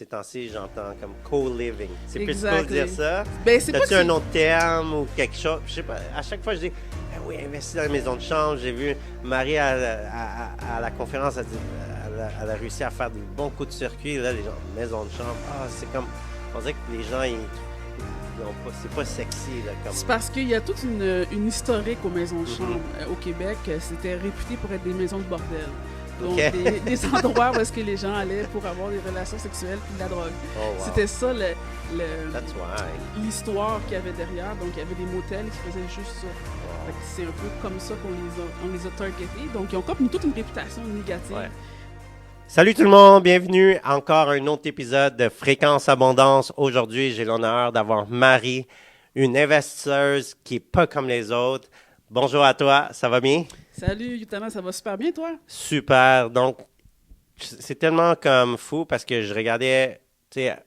Ces temps-ci, j'entends comme co-living. C'est plus cool de Exactly. dire ça. Ben, c'est pas As-tu que un autre terme ou quelque chose? Je sais pas. À chaque fois, je dis, ah oui, investir dans les maisons de chambre. J'ai vu Marie à la conférence, elle a réussi à faire des bons coups de circuit. Là, les gens, maison de chambre. Ah, c'est comme. On dirait que les gens, ils ont pas. C'est pas sexy, là. Comme... c'est parce qu'il y a toute une historique aux maisons de Mhm. chambre au Québec. C'était réputé pour être des maisons de bordel. Donc, Ok. des endroits où est-ce que les gens allaient pour avoir des relations sexuelles puis de la drogue. Oh, wow. C'était ça That's why. l'histoire qu'il y avait derrière. Donc, il y avait des motels qui faisaient juste ça. Wow. Fait que c'est un peu comme ça on les a targetés. Donc, ils ont comme toute une réputation négative. Ouais. Salut tout le monde, bienvenue à encore un autre épisode de Fréquence Abondance. Aujourd'hui, j'ai l'honneur d'avoir Marie, une investisseuse qui n'est pas comme les autres. Bonjour à toi, ça va bien? Salut, Yutana, ça va super bien, toi? Super, donc c'est tellement comme fou parce que je regardais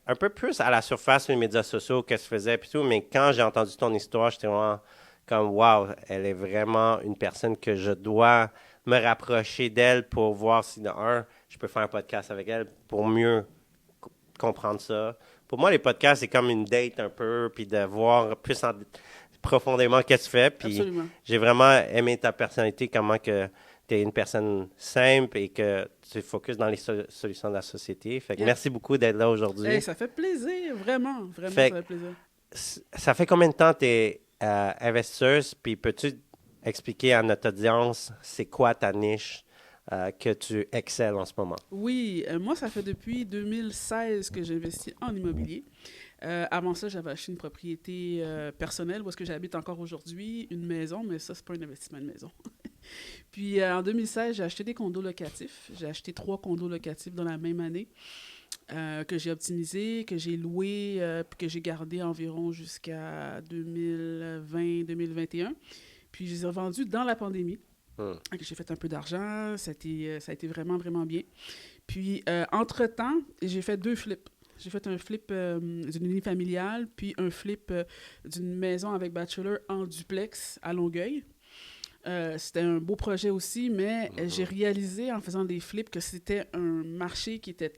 un peu plus à la surface sur les médias sociaux, qu'est-ce que tu faisais et tout, mais quand j'ai entendu ton histoire, j'étais vraiment comme wow, elle est vraiment une personne que je dois me rapprocher d'elle pour voir si de un, je peux faire un podcast avec elle pour mieux comprendre ça. Pour moi, les podcasts, c'est comme une date un peu, puis de voir plus profondément qu'est-ce que tu fais. Puis Absolument. j'ai vraiment aimé ta personnalité, comment que tu es une personne simple et que tu focuses dans les solutions de la société. Fait que Yeah. merci beaucoup d'être là aujourd'hui. Hey, ça fait plaisir, vraiment, Fait ça fait plaisir. Ça fait combien de temps tu es investisseuse? Puis peux-tu expliquer à notre audience c'est quoi ta niche que tu excelles en ce moment? Oui, moi, ça fait depuis 2016 que j'investis en immobilier. Avant ça, j'avais acheté une propriété personnelle où est-ce que j'habite encore aujourd'hui, une maison, mais ça, c'est pas un investissement de maison. Puis en 2016, j'ai acheté des condos locatifs. J'ai acheté 3 condos locatifs dans la même année que j'ai optimisé, que j'ai loué, puis que j'ai gardé environ jusqu'à 2020-2021. Puis je les ai revendus dans la pandémie. J'ai fait un peu d'argent, ça a été vraiment, vraiment bien. Puis, entre-temps, j'ai fait 2 flips. J'ai fait un flip d'une unifamiliale, puis un flip d'une maison avec bachelor en duplex à Longueuil. C'était un beau projet aussi, mais j'ai réalisé en faisant des flips que c'était un marché qui était,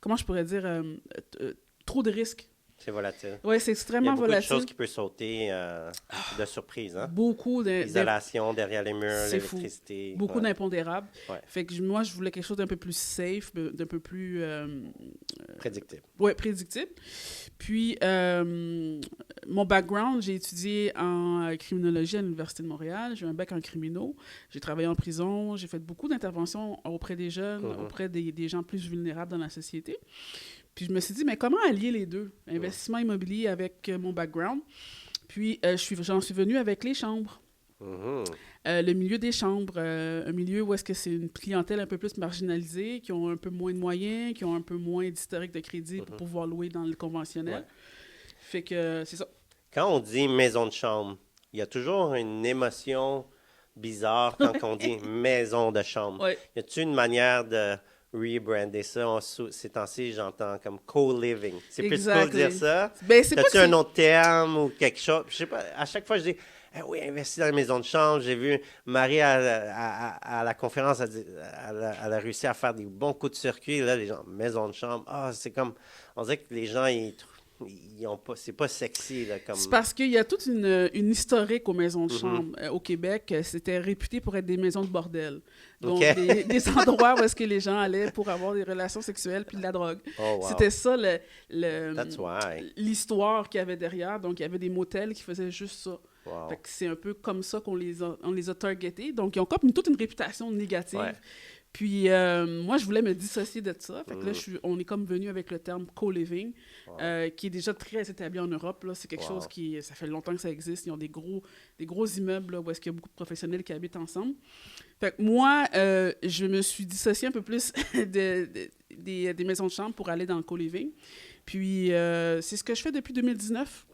comment je pourrais dire, trop de risques. C'est volatile. Oui, c'est Il y a extrêmement beaucoup de volatile. choses qui peuvent sauter de surprise. Hein? Beaucoup L'isolation derrière les murs, C'est fou. l'électricité. Beaucoup Ouais. d'impondérables. Ouais. Fait que moi, je voulais quelque chose d'un peu plus safe, d'un peu plus Prédictible. prédictible. Puis, mon background, j'ai étudié en criminologie à l'Université de Montréal. J'ai un bac en criminaux. J'ai travaillé en prison. J'ai fait beaucoup d'interventions auprès des jeunes, auprès des gens plus vulnérables dans la société. Puis, je me suis dit, mais comment allier les deux? Investissement immobilier avec mon background. Puis, j'en suis venue avec les chambres. Mhm. Le milieu des chambres, un milieu où est-ce que c'est une clientèle un peu plus marginalisée, qui ont un peu moins de moyens, qui ont un peu moins d'historique de crédit pour pouvoir louer dans le conventionnel. Ouais. Fait que c'est ça. Quand on dit maison de chambre, il y a toujours une émotion bizarre quand on dit maison de chambre. Ouais. Y a-t-il une manière de rebrander ça? Ces temps-ci, j'entends comme co-living. C'est plus cool de Exactly. dire ça? Ben, c'est pas As-tu que un c'est... autre terme ou quelque chose? Je sais pas. À chaque fois, je dis, ah oui, investir dans les maisons de chambre. J'ai vu Marie à la conférence, elle a réussi à faire des bons coups de circuit. Là, les gens, maison de chambre. Ah, c'est comme, on dirait que les gens, ils ont pas, c'est pas sexy, là, comme. C'est parce qu'il y a toute une historique aux maisons de Mhm. chambre au Québec. C'était réputé pour être des maisons de bordel. Donc, Ok. des endroits où est-ce que les gens allaient pour avoir des relations sexuelles puis de la drogue. Oh, wow. C'était ça That's why. l'histoire qu'il y avait derrière. Donc, il y avait des motels qui faisaient juste ça. Wow. Fait que c'est un peu comme ça on les a targetés. Donc, ils ont comme toute une réputation négative. Ouais. Puis, moi, je voulais me dissocier de ça. Fait que là, on est comme venu avec le terme co-living, qui est déjà très établi en Europe. Là. C'est quelque chose qui... Ça fait longtemps que ça existe. Ils ont des gros immeubles là, où est-ce qu'il y a beaucoup de professionnels qui habitent ensemble. Fait que moi, je me suis dissociée un peu plus des maisons de chambre pour aller dans le co-living. Puis, c'est ce que je fais depuis 2019.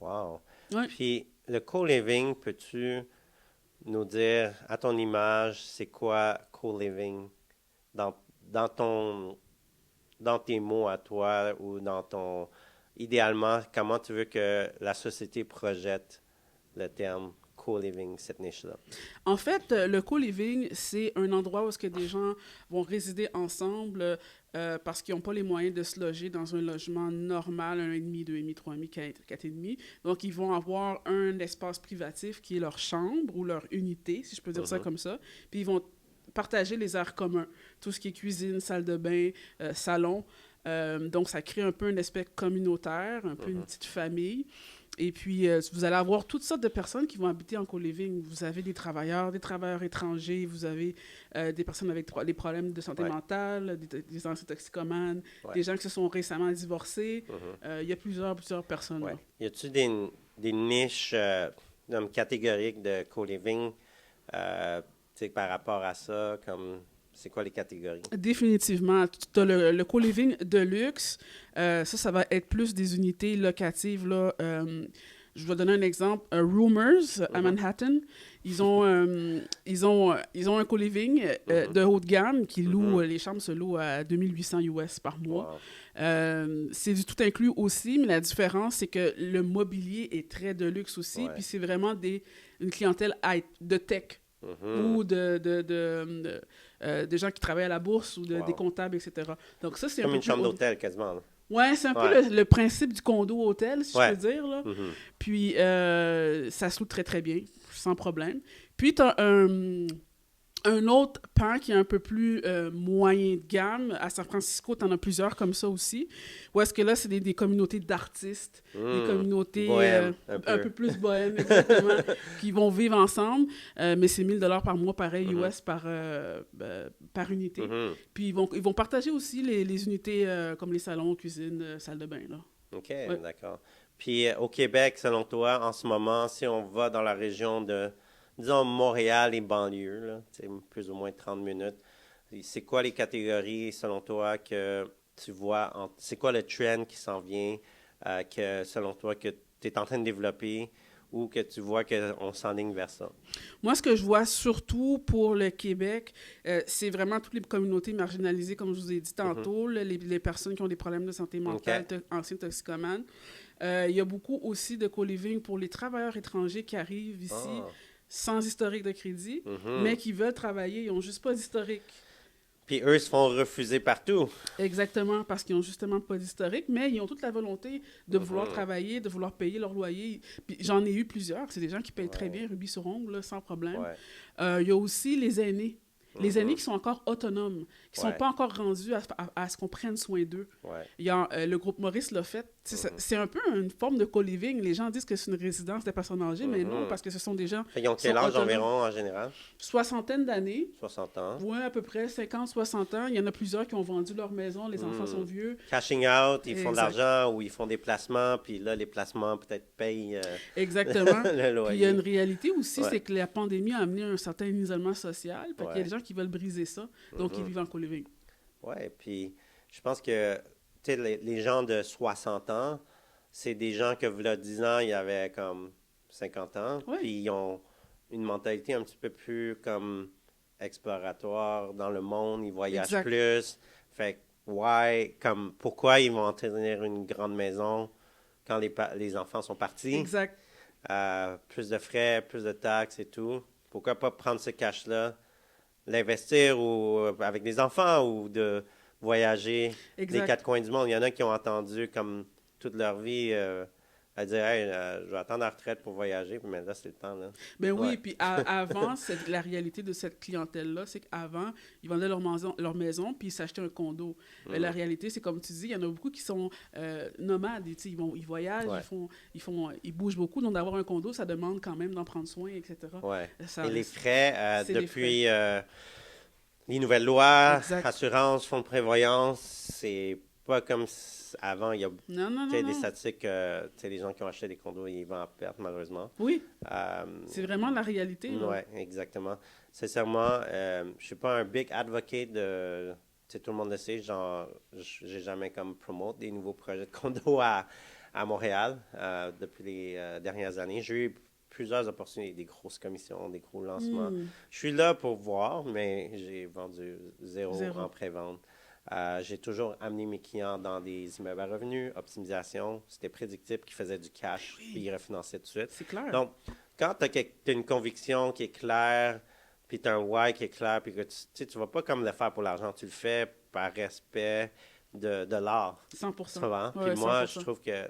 Wow. Ouais. Puis, le co-living, peux-tu nous dire, à ton image, c'est quoi co-living dans tes mots à toi ou idéalement, comment tu veux que la société projette le terme co-living, cette niche-là? En fait, le co-living, c'est un endroit où est-ce que des gens vont résider ensemble parce qu'ils n'ont pas les moyens de se loger dans un logement normal, 1,5, 2,5, 3,5, 4,5. Donc, ils vont avoir un espace privatif qui est leur chambre ou leur unité, si je peux dire ça comme ça. Puis, ils vont partager les aires communs, tout ce qui est cuisine, salle de bain, salon. Donc, ça crée un peu un aspect communautaire, un peu une petite famille. Et puis, vous allez avoir toutes sortes de personnes qui vont habiter en co-living. Vous avez des travailleurs étrangers, vous avez des personnes avec des problèmes de santé mentale, des anciens toxicomanes, des gens qui se sont récemment divorcés. Il y a plusieurs personnes. Ouais. Y a-t-il des niches catégoriques de co-living par rapport à ça, comme... C'est quoi les catégories? Définitivement. Tu as le co-living de luxe. Ça va être plus des unités locatives. Là. Je vais donner un exemple. Rumors à Manhattan, ils ont un co-living de haut de gamme qui loue, les chambres se louent à 2800 US par mois. Wow. C'est du tout inclus aussi, mais la différence, c'est que le mobilier est très de luxe aussi. Puis c'est vraiment une clientèle de tech. Ou des gens qui travaillent à la bourse ou des comptables, etc. Donc ça, c'est comme une chambre d'hôtel, quasiment. Oui, c'est un peu le principe du condo-hôtel, si je peux dire. Là. Puis, ça se loue très, très bien, sans problème. Puis, tu as un autre pan qui est un peu plus moyen de gamme. À San Francisco, tu en as plusieurs comme ça aussi. Où est-ce que là, c'est des communautés d'artistes, des communautés bohème, un peu plus bohèmes, exactement, qui vont vivre ensemble. Mais c'est 1 000 $ par mois, pareil, US par unité. Puis ils vont partager aussi les unités comme les salons, cuisine, salle de bain. Là. OK, d'accord. Puis au Québec, selon toi, en ce moment, si on va dans la région de... disons Montréal et banlieue, là, plus ou moins 30 minutes. C'est quoi les catégories, selon toi, que tu vois? C'est quoi le trend qui s'en vient, que selon toi, que tu es en train de développer ou que tu vois qu'on s'enligne vers ça? Moi, ce que je vois surtout pour le Québec, c'est vraiment toutes les communautés marginalisées, comme je vous ai dit tantôt, là, les personnes qui ont des problèmes de santé mentale, anciens toxicomanes. Il y a beaucoup aussi de co-living pour les travailleurs étrangers qui arrivent ici. Sans historique de crédit, mais qui veulent travailler, ils n'ont juste pas d'historique. Puis eux se font refuser partout. Exactement, parce qu'ils n'ont justement pas d'historique, mais ils ont toute la volonté de vouloir travailler, de vouloir payer leur loyer. Puis j'en ai eu plusieurs, c'est des gens qui payent très bien, rubis sur ongles, là, sans problème. Il y a aussi les aînés. Les aînés qui sont encore autonomes, qui ne sont pas encore rendus à ce qu'on prenne soin d'eux. Il y a le groupe Maurice l'a fait. C'est un peu une forme de co-living. Les gens disent que c'est une résidence des personnes âgées, mais non, parce que ce sont des gens... Ils ont quel âge environ, en général? Soixantaine d'années. 60 ans. Oui, à peu près 50, 60 ans. Il y en a plusieurs qui ont vendu leur maison. Les enfants sont vieux. Cashing out, ils font de l'argent ou ils font des placements, puis là, les placements peut-être payent exactement. le loyer. Puis il y a une réalité aussi, c'est que la pandémie a amené un certain isolement social. Fait qu'il y a des gens qui veulent briser ça, donc ils vivent en co-living. Oui, puis je pense que les gens de 60 ans, c'est des gens que, il y a 10 ans, il y avait comme 50 ans, puis ils ont une mentalité un petit peu plus comme exploratoire dans le monde, ils voyagent plus. Fait comme pourquoi ils vont entretenir une grande maison quand les enfants sont partis? Exact. Plus de frais, plus de taxes et tout. Pourquoi pas prendre ce cash-là, l'investir avec des enfants ou de voyager des quatre coins du monde? Il y en a qui ont entendu comme toute leur vie à dire hey, je vais attendre la retraite pour voyager, mais là, c'est le temps. Là. Ben oui, puis avant, la réalité de cette clientèle-là, c'est qu'avant, ils vendaient leur maison puis ils s'achetaient un condo. Mais la réalité, c'est comme tu dis, il y en a beaucoup qui sont nomades. Ils voyagent, ils bougent beaucoup. Donc, d'avoir un condo, ça demande quand même d'en prendre soin, etc. Ouais. Et les frais, depuis les nouvelles lois, assurance, fonds de prévoyance, c'est pas comme avant. Il y a des statistiques, les gens qui ont acheté des condos, ils vont en perte, malheureusement. Oui. C'est vraiment la réalité. Oui, exactement. Sincèrement, je ne suis pas un big advocate de... tout le monde le sait, genre, j'ai jamais comme promote des nouveaux projets de condos à Montréal depuis les dernières années. J'ai eu plusieurs opportunités, des grosses commissions, des gros lancements. Je suis là pour voir, mais j'ai vendu zéro. En pré-vente. J'ai toujours amené mes clients dans des immeubles à revenus, optimisation. C'était prédictible qu'ils faisaient du cash, puis ils refinançaient tout de suite. C'est clair. Donc, quand tu as une conviction qui est claire, puis tu as un why qui est clair, puis que tu ne vas pas comme le faire pour l'argent, tu le fais par respect de l'art. 100%. Tu vois? Ouais, Puis moi, 100%. je trouve que,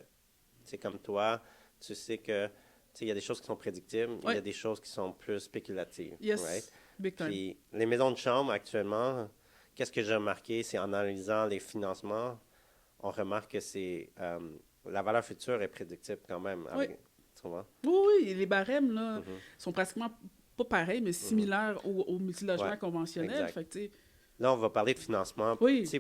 c'est comme toi, tu sais que, tu sais, il y a des choses qui sont prédictibles, il y Ouais. a des choses qui sont plus spéculatives. Yes, Right? big time. Puis les maisons de chambre, actuellement, qu'est-ce que j'ai remarqué, c'est en analysant les financements, on remarque que la valeur future est prédictible quand même. Oui. Tu vois? Oui, oui, les barèmes, là, Mhm. sont pratiquement pas pareils, mais similaires au multilogement Ouais, conventionnel. exact. Fait que, tu sais, Là, on va parler de financement. Tu oui, sais,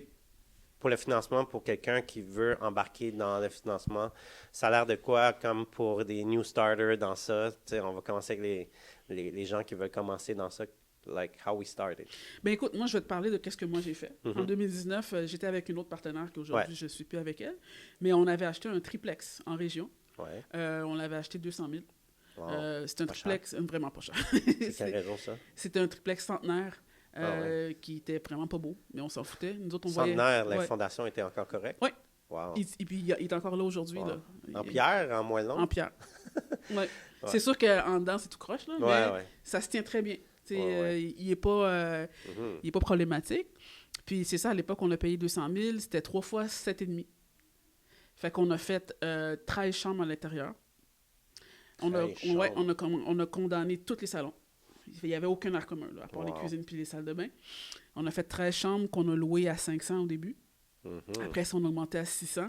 pour le financement, pour quelqu'un qui veut embarquer dans le financement, ça a l'air de quoi comme pour des new starters dans ça? Tu sais, on va commencer avec les gens qui veulent commencer dans ça, like how we started. ben écoute, moi, je vais te parler de qu'est-ce que moi j'ai fait. En Mhm. 2019, j'étais avec une autre partenaire qu'aujourd'hui, Ouais. je suis plus avec elle, mais on avait acheté un triplex en région. Ouais. On l'avait acheté 200 000. Wow. C'est un Pas triplex, vraiment pas cher. C'est quelle raison, ça? C'était un triplex centenaire Ah ouais. qui était vraiment pas beau, mais on s'en foutait. Nous autres, on voyait. Centenaire, la Ouais. fondation était encore correcte? Ouais. Wow. Et puis, il est encore là aujourd'hui. Wow. Là. En pierre, en moellon? En pierre. Ouais. Ouais. C'est sûr qu'en dedans, c'est tout croche, là, Ouais, mais ouais. ça se tient très bien. Tu sais, Ouais. il Mhm. est pas problématique. Puis c'est ça, à l'époque, on a payé 200 000, c'était 3 fois 7,5. Fait qu'on a fait 13 chambres à l'intérieur. On a, 13 ouais, chambres. on a condamné tous les salons. Il n'y avait aucun air commun, là, à part les Wow. cuisines puis les salles de bain. On a fait 13 chambres qu'on a louées à 500 au début. Mhm. Après ça, on a augmenté à 600.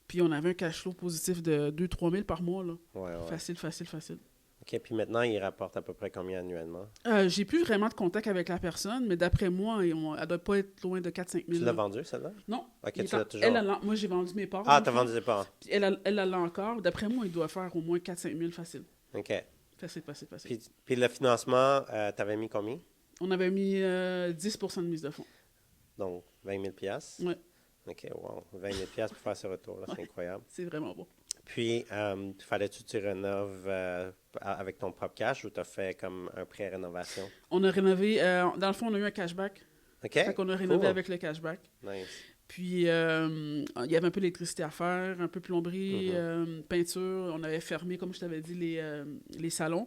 Puis on avait un cash flow positif de 2-3 000 par mois. Là. Ouais, ouais. Facile, facile, facile. OK, puis maintenant, il rapporte à peu près combien annuellement? J'ai plus vraiment de contact avec la personne, mais d'après moi, elle doit pas être loin de 4-5 000. Tu l'as vendu, celle-là? Non. OK, Il est tu en- l'as toujours. moi, j'ai vendu mes parts. Ah, dans t'as le fond. vendu des parts. Puis elle l'a encore. D'après moi, il doit faire au moins 4-5 000 facile. OK. Facile, facile, facile. Puis le financement, t'avais mis combien? On avait mis 10% de mise de fonds. Donc, 20 000 piastres. Ouais. OK, wow. 20 000 piastres pour faire ce retour-là, c'est Ouais. incroyable. C'est vraiment bon. Puis, fallait-tu que tu rénoves avec ton propre cash ou t'as fait comme un pré-rénovation? On a rénové. Dans le fond, on a eu un cashback. OK, Fait qu'on a rénové cool. avec le cashback. Nice. Puis, il y avait un peu d'électricité à faire, un peu plomberie, Mhm. peinture. On avait fermé, comme je t'avais dit, les salons.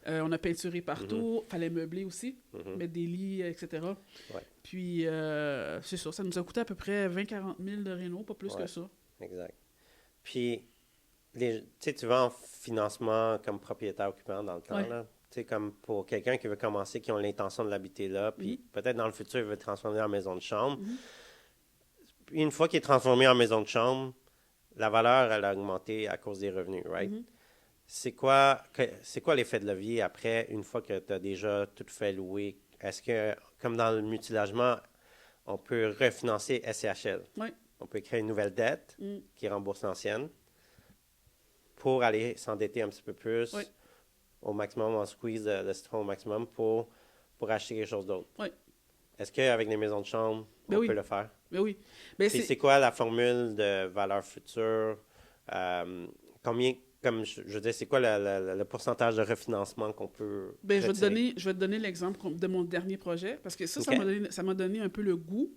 On a peinturé partout. Fallait meubler aussi, Mhm. mettre des lits, etc. Ouais. Puis, c'est ça. Ça nous a coûté à peu près 20-40 000 de réno, pas plus Ouais. que ça. Exact. Puis, tu sais, tu vas en financement comme propriétaire occupant dans le temps, Ouais. là. Tu sais, comme pour quelqu'un qui veut commencer, qui a l'intention de l'habiter là, puis peut-être dans le futur, il veut transformer en maison de chambre. Mhm. Puis une fois qu'il est transformé en maison de chambre, la valeur, elle a augmenté à cause des revenus, right? Mhm. C'est quoi l'effet de levier après, une fois que tu as déjà tout fait louer? Est-ce que, comme dans le multilogement, on peut refinancer SCHL? Oui. On peut créer une nouvelle dette Mm. qui rembourse l'ancienne pour aller s'endetter un petit peu plus Oui. au maximum, on squeeze le citron au maximum pour acheter quelque chose d'autre. Oui. Est-ce qu'avec les maisons de chambre, Ben on oui. peut le faire? Ben oui. Ben Puis c'est quoi la formule de valeur future? Combien, comme je veux dire, c'est quoi le pourcentage de refinancement qu'on peut Ben, je vais retirer? te donner l'exemple de mon dernier projet, parce que ça, OK. ça m'a donné un peu le goût.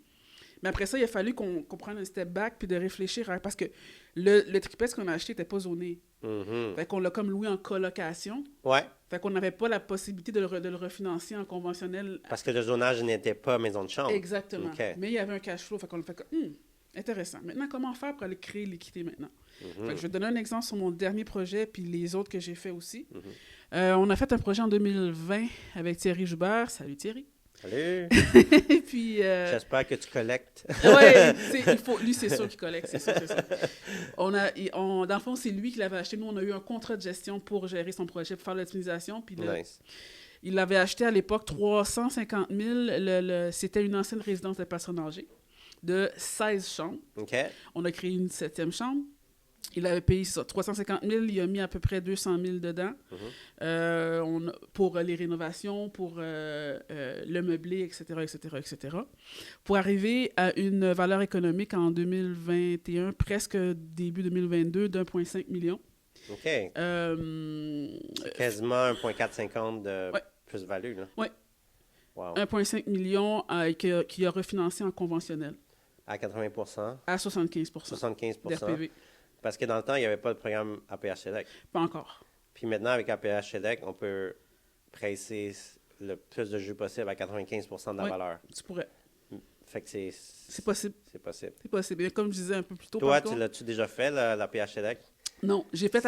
Mais après ça, il a fallu qu'on prenne un step back puis de réfléchir, parce que le triplex qu'on a acheté n'était pas zoné. Mhm. Fait qu'on l'a comme loué en colocation. Ouais, Fait qu'on n'avait pas la possibilité de le refinancer en conventionnel. parce que le zonage n'était pas maison de chambre. Exactement. OK. Mais il y avait un cash flow. Fait qu'on a fait comme, intéressant. Maintenant, comment faire pour aller créer l'équité maintenant? Mhm. Fait que je vais te donner un exemple sur mon dernier projet puis les autres que j'ai fait aussi. Mhm. On a fait un projet en 2020 avec Thierry Joubert. Salut Thierry. Salut! Puis, J'espère que tu collectes. ouais, lui, c'est sûr qu'il collecte, c'est sûr, c'est sûr. Dans le fond, c'est lui qui l'avait acheté. Nous, on a eu un contrat de gestion pour gérer son projet, pour faire l'optimisation. Puis Nice. il l'avait acheté à l'époque 350 000. C'était une ancienne résidence de personnes âgées de 16 chambres. OK. On a créé une 7e chambre. Il avait payé ça, 350 000, il a mis à peu près 200 000 dedans pour les rénovations, pour le meublé, etc., etc., etc. Pour arriver à une valeur économique en 2021, presque début 2022, d'1,5 million. OK. Euh, Quasiment 1,450 de Ouais. plus-value, là. Ouais. Wow. 1,5 million qui a refinancé en conventionnel À 80 à 75 75 d'RPV. Parce que dans le temps, il n'y avait pas de programme APH Select. Pas encore. Puis maintenant, avec APH Select, on peut presser le plus de jus possible à 95 de la Ouais. valeur. Tu pourrais. Fait que C'est possible. c'est possible. C'est possible. Et comme je disais un peu plus tôt, Toi, par contre, l'as-tu déjà fait, la PHLEC, non, j'ai fait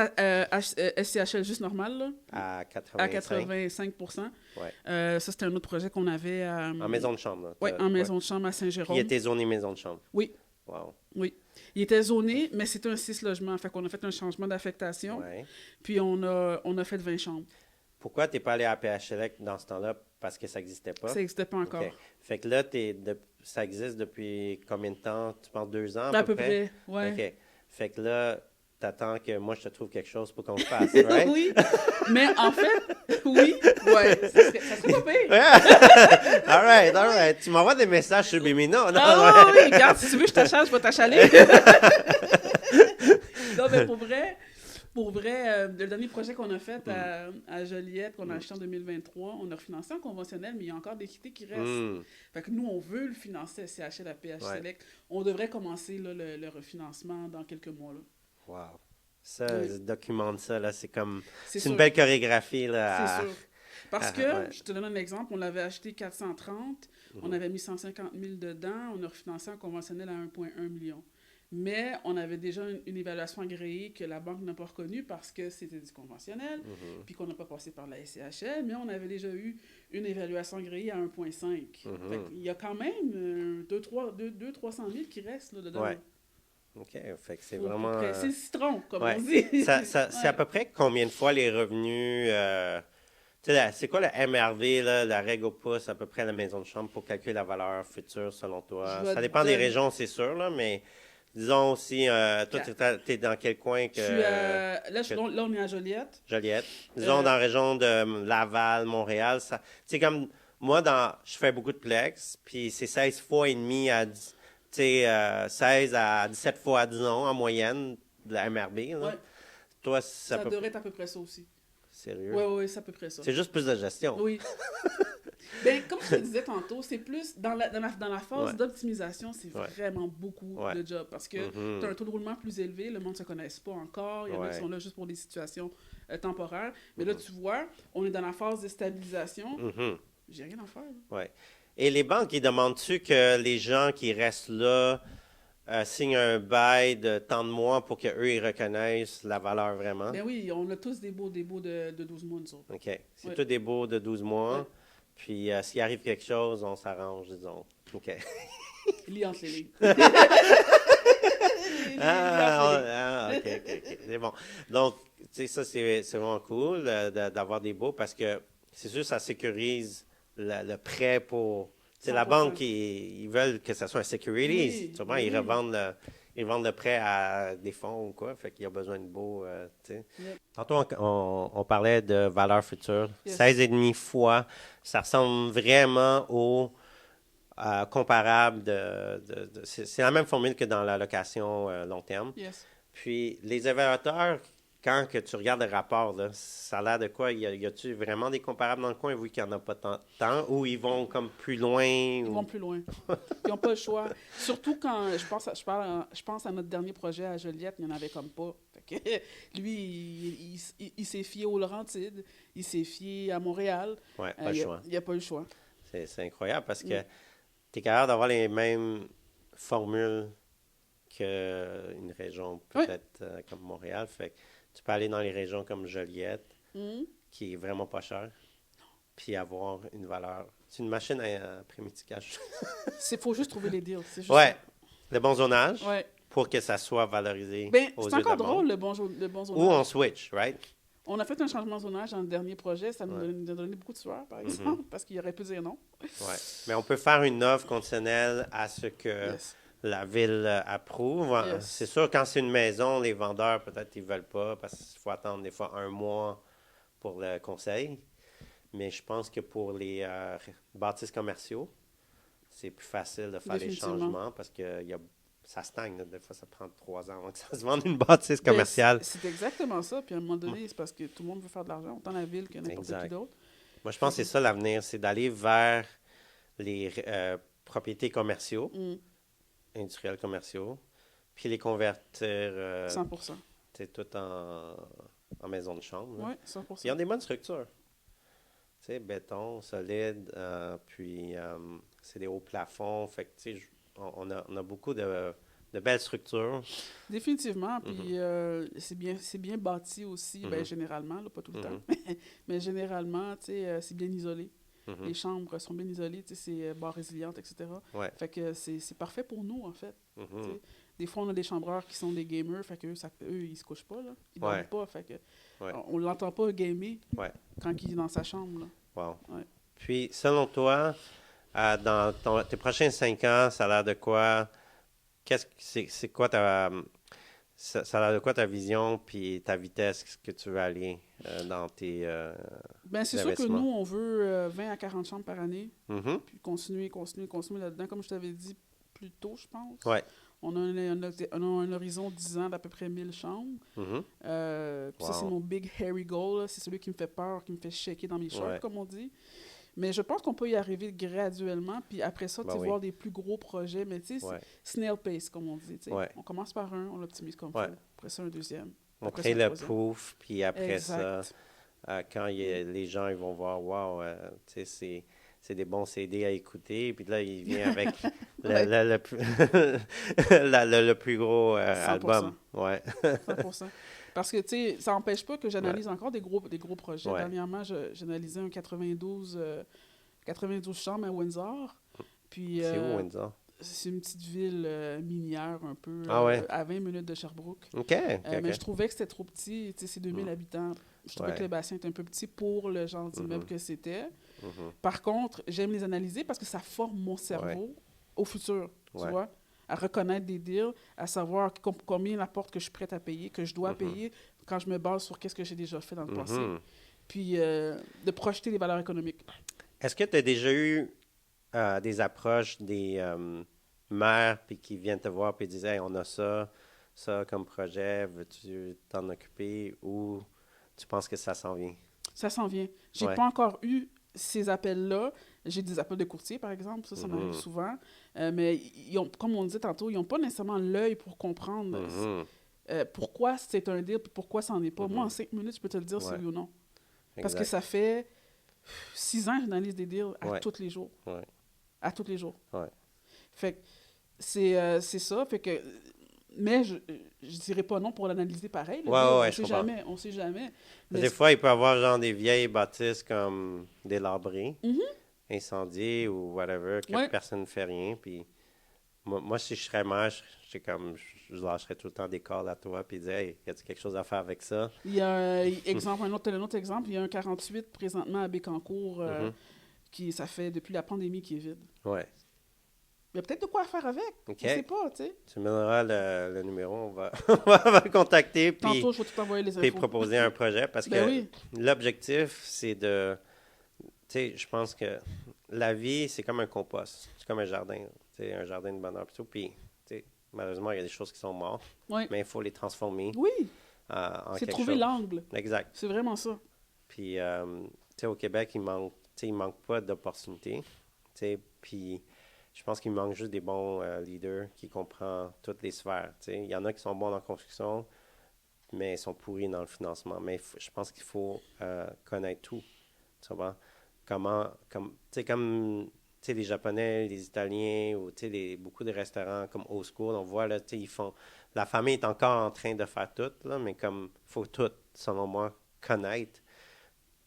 SCHL juste normal, là, à à 85? 85%. Ouais. Ça, c'était un autre projet qu'on avait En maison de chambre, là. ouais, en Ouais. maison de chambre à Puis il Saint-Jérôme. était zoné maison de chambre. Oui, Wow. oui. Il était zoné, mais c'était un 6 logements. Fait qu'on a fait un changement d'affectation, Ouais. puis on a fait 20 chambres. Pourquoi tu n'es pas allé à PHLEC dans ce temps-là? Parce que ça n'existait pas? Ça n'existait pas encore. OK. Fait que là, ça existe depuis combien de temps? Tu penses 2 ans À peu près, ouais. OK. Fait que là, t'attends que moi, je te trouve quelque chose pour qu'on le fasse, right? Oui, mais en fait, oui, ouais, ça serait pas pire. All right. Tu m'envoies des messages sur Bimina? Non, Ah ouais. oui, regarde, si tu veux, je t'achète, je vais t'achaler. Non, mais pour vrai, le dernier projet qu'on a fait à Joliette, qu'on a acheté en 2023, on a refinancé en conventionnel, mais il y a encore des quittés qui restent. Mm. Fait que nous, on veut le financer, CHL, la PH Ouais. Select. On devrait commencer là, le refinancement dans quelques mois. Là. Wow. Ça, Oui. documente ça, là, c'est comme... C'est C'est une sûr. belle chorégraphie, là. C'est sûr. Parce que, ouais. je te donne un exemple, on l'avait acheté 430, on avait mis 150 000 dedans, on a refinancé en conventionnel à 1,1 million. Mais on avait déjà une évaluation agréée que la banque n'a pas reconnue parce que c'était du conventionnel, puis qu'on n'a pas passé par la SCHL, mais on avait déjà eu une évaluation agréée à 1,5. Il y a quand même 200-300 000 qui restent là, dedans. Ouais. OK. Fait que c'est Faut vraiment... presser le citron, comme ouais. on dit. C'est à peu près combien de fois les revenus... tu sais, c'est quoi le MRV, là, la règle au pouce, à peu près la maison de chambre pour calculer la valeur future selon toi? Je vais Ça dépend te des donner- régions, c'est sûr, là, mais disons aussi, toi, t'es dans quel coin que Je suis là, on est à Joliette. Joliette? Disons Euh, dans la région de Laval, Montréal, ça, tu sais, comme moi, je fais beaucoup de plex, puis c'est 16 fois et demi à, tu sais, 16 à 17 fois, disons, en moyenne, de la MRB, là. Ouais, Toi, ça devrait être à peu près ça aussi. Sérieux? Oui, c'est à peu près ça. C'est juste plus de gestion. Oui. Ben, comme je te disais tantôt, c'est plus dans la phase Ouais. d'optimisation, c'est Ouais. vraiment beaucoup Ouais. de job parce que Mhm. tu as un taux de roulement plus élevé, le monde ne se connaisse pas encore, il y en a Ouais. qui sont là juste pour des situations temporaires. Mais là, tu vois, on est dans la phase de stabilisation. Mhm. J'ai rien à faire. Là. Ouais. Et les banques, ils demandent-tu que les gens qui restent là signent un bail de tant de mois pour qu'eux, ils reconnaissent la valeur vraiment? Ben oui, on a tous des baux de 12 mois, nous autres. OK. C'est Ouais. tout des baux de 12 mois. Ouais. Puis s'il arrive quelque chose, on s'arrange, disons. OK. Lis entre les lignes. OK. C'est bon. Donc, tu sais, ça, c'est vraiment cool d'avoir des baux parce que c'est sûr, ça sécurise le prêt pour... Tu sais, la 100%. banque, ils veulent que ça soit un security. Oui, Sûrement, oui. ils vendent le prêt à des fonds ou quoi. Fait qu'il y a besoin de baux, tu sais. Yep. Tantôt, on parlait de valeur future. Yes. 16,5 fois, ça ressemble vraiment au comparable c'est la même formule que dans la location long terme. Yes. Puis, les évaluateurs, quand que tu regardes le rapport, là, ça a l'air de quoi? Y a-tu vraiment des comparables dans le coin, vu qu'il n'y en a pas tant, ou ils vont comme plus loin? Ils vont plus loin. Ils n'ont pas le choix. Surtout quand je pense à notre dernier projet à Joliette, il n'y en avait comme pas. Fait que, lui, il s'est fié aux Laurentides, il s'est fié à Montréal. Ouais, pas le choix. Il n'y a pas le choix. C'est incroyable parce que tu es capable d'avoir les mêmes formules qu'une région peut-être comme Montréal. Fait que tu peux aller dans les régions comme Joliette, qui est vraiment pas cher, puis avoir une valeur. C'est une machine à pré-mitigage. Il faut juste trouver les deals. C'est juste Ouais, le bon zonage ça. Ouais. pour que ça soit valorisé Ben, aux c'est yeux de la encore banque. drôle, le bon zonage. Ou on switch, right? On a fait un changement de zonage dans le dernier projet. Ça nous a donné beaucoup de sueur, par exemple, parce qu'il aurait pu dire non. Ouais. Mais on peut faire une offre conditionnelle à ce que Yes. la ville approuve. Yes. C'est sûr, quand c'est une maison, les vendeurs, peut-être, ils veulent pas parce qu'il faut attendre des fois 1 mois pour le conseil. Mais je pense que pour les bâtisses commerciaux, c'est plus facile de faire les Définitivement. changements parce que ça stagne. Là. Des fois, ça prend 3 ans avant que ça se vende une bâtisse commerciale. Ben, c'est exactement ça. Puis à un moment donné, c'est parce que tout le monde veut faire de l'argent, autant la ville que n'importe Exact. qui d'autre. Moi, je pense que c'est ça l'avenir, c'est d'aller vers les propriétés commerciaux, industriels commerciaux, puis les convertir 100%. tout en maison de chambre. là. Oui, 100%. Ils ont des bonnes structures. Tu sais, béton, solide, puis c'est des hauts plafonds. Fait que, tu sais, on a beaucoup de belles structures. Définitivement. Puis c'est bien bâti aussi, ben, Mhm. généralement, là, pas tout le temps. Mhm. Mais généralement, tu sais, c'est bien isolé. Mhm. Les chambres sont bien isolées, tu sais, c'est barre résiliente, etc. Ouais. Fait que c'est parfait pour nous, en fait. Tu Mhm. sais. Des fois, on a des chambreurs qui sont des gamers, fait que eux, ils se couchent pas, là. Ils dorment Ouais. pas, fait que Ouais. on l'entend pas gamer Ouais. quand il est dans sa chambre, là. Wow. Ouais. Puis, selon toi, dans tes prochains 5 ans, ça a l'air de quoi? C'est quoi ça a l'air de quoi ta vision puis ta vitesse que tu veux aller dans tes Ben, c'est sûr que investissements? nous, on veut 20 à 40 chambres par année, Mhm. puis continuer là-dedans. Comme je t'avais dit plus tôt, je pense. Ouais. On a un horizon de 10 ans d'à peu près 1000 chambres. Mhm. Puis ça, c'est Wow. mon big hairy goal, là. C'est celui qui me fait peur, qui me fait shaker dans mes shorts, Ouais. comme on dit. Mais je pense qu'on peut y arriver graduellement. Puis après ça, tu Ben sais, oui. voir des plus gros projets. Mais tu sais, Ouais. snail pace, comme on dit. Tu sais. Ouais. On commence par un, on l'optimise comme Ouais. faut. Après ça, un deuxième. On Après crée ça, un le troisième. proof, puis après ça, Exact. quand les gens ils vont voir, wow, tu sais, c'est des bons CD à écouter, puis là, il vient avec Ouais, le plus, le plus gros 100%. album. Ouais. 100%. Parce que, tu sais, ça n'empêche pas que Ouais. j'analyse encore des gros projets. Ouais. Dernièrement, j'analysais un 92 chambres à Windsor. Puis, C'est où, Windsor? c'est une petite ville minière, un peu, Ah ouais. à 20 minutes de Sherbrooke. OK, OK, Mais OK. je trouvais que c'était trop petit. Tu sais, c'est 2000 Mm. habitants. Je trouvais que Ouais. le bassin était un peu petit pour le genre d'immeuble Mhm. que c'était. Mhm. Par contre, j'aime les analyser parce que ça forme mon cerveau au futur, tu Ouais. vois, à reconnaître des deals, à savoir combien la porte que je suis prête à payer, que je dois Mhm. payer quand je me base sur qu'est-ce que j'ai déjà fait dans le passé, Mhm. puis de projeter les valeurs économiques. Est-ce que tu as déjà eu des approches des maires puis qui viennent te voir puis disent hey, on a ça comme projet, veux-tu t'en occuper ou tu penses que ça s'en vient? Ça s'en vient. J'ai Ouais. pas encore eu ces appels-là. J'ai des appels de courtier, par exemple, ça m'arrive Mhm. souvent. Mais comme on disait tantôt, ils n'ont pas nécessairement l'œil pour comprendre Mhm. pourquoi c'est un deal puis pourquoi ça n'en est pas. Moi, en Mhm. 5 minutes, je peux te le dire si Ouais. oui ou non. Parce que Exact. ça fait 6 ans que j'analyse des deals à Ouais. tous les jours. Ouais. À tous les jours. Ouais. Fait que c'est ça. Fait que, mais je dirais pas non pour l'analyser pareil, le Ouais, deal. ouais, On ouais, je sait comprends. jamais. On sait jamais. Mais Des fois, il peut y avoir genre des vieilles bâtisses comme délabrées, Mhm. incendiées ou whatever, que Ouais. personne ne fait rien. Puis moi, si je serais maire, je lâcherais tout le temps des calls à toi puis dire hey, y a-t-il quelque chose à faire avec ça? Il y a un autre exemple. Il y a un 48 présentement à Bécancour Mhm. ça fait depuis la pandémie qui est vide. Ouais. Il y a peut-être de quoi faire avec. OK. On sait pas, tu sais. Tu me donneras le numéro, on va le contacter puis, Tantôt, je vais tout envoyer les puis infos. proposer un projet parce Ben que oui. l'objectif, c'est de. Tu sais, je pense que la vie, c'est comme un compost. C'est comme un jardin. Tu sais, un jardin de bonheur plutôt. Puis, tu sais, malheureusement, il y a des choses qui sont mortes, Ouais. mais il faut les transformer Oui, en c'est quelque trouver chose. l'angle. Exact. C'est vraiment ça. Puis, tu sais, au Québec, il manque pas d'opportunités. Tu sais, puis, je pense qu'il manque juste des bons leaders qui comprennent toutes les sphères. Tu sais. Il y en a qui sont bons dans la construction, mais ils sont pourris dans le financement. Mais je pense qu'il faut connaître tout. Tu vois? Tu sais, comme tu sais, les Japonais, les Italiens, ou tu sais, beaucoup de restaurants comme Old School, on voit, là, tu sais, ils font. La famille est encore en train de faire tout, là, mais comme il faut tout, selon moi, connaître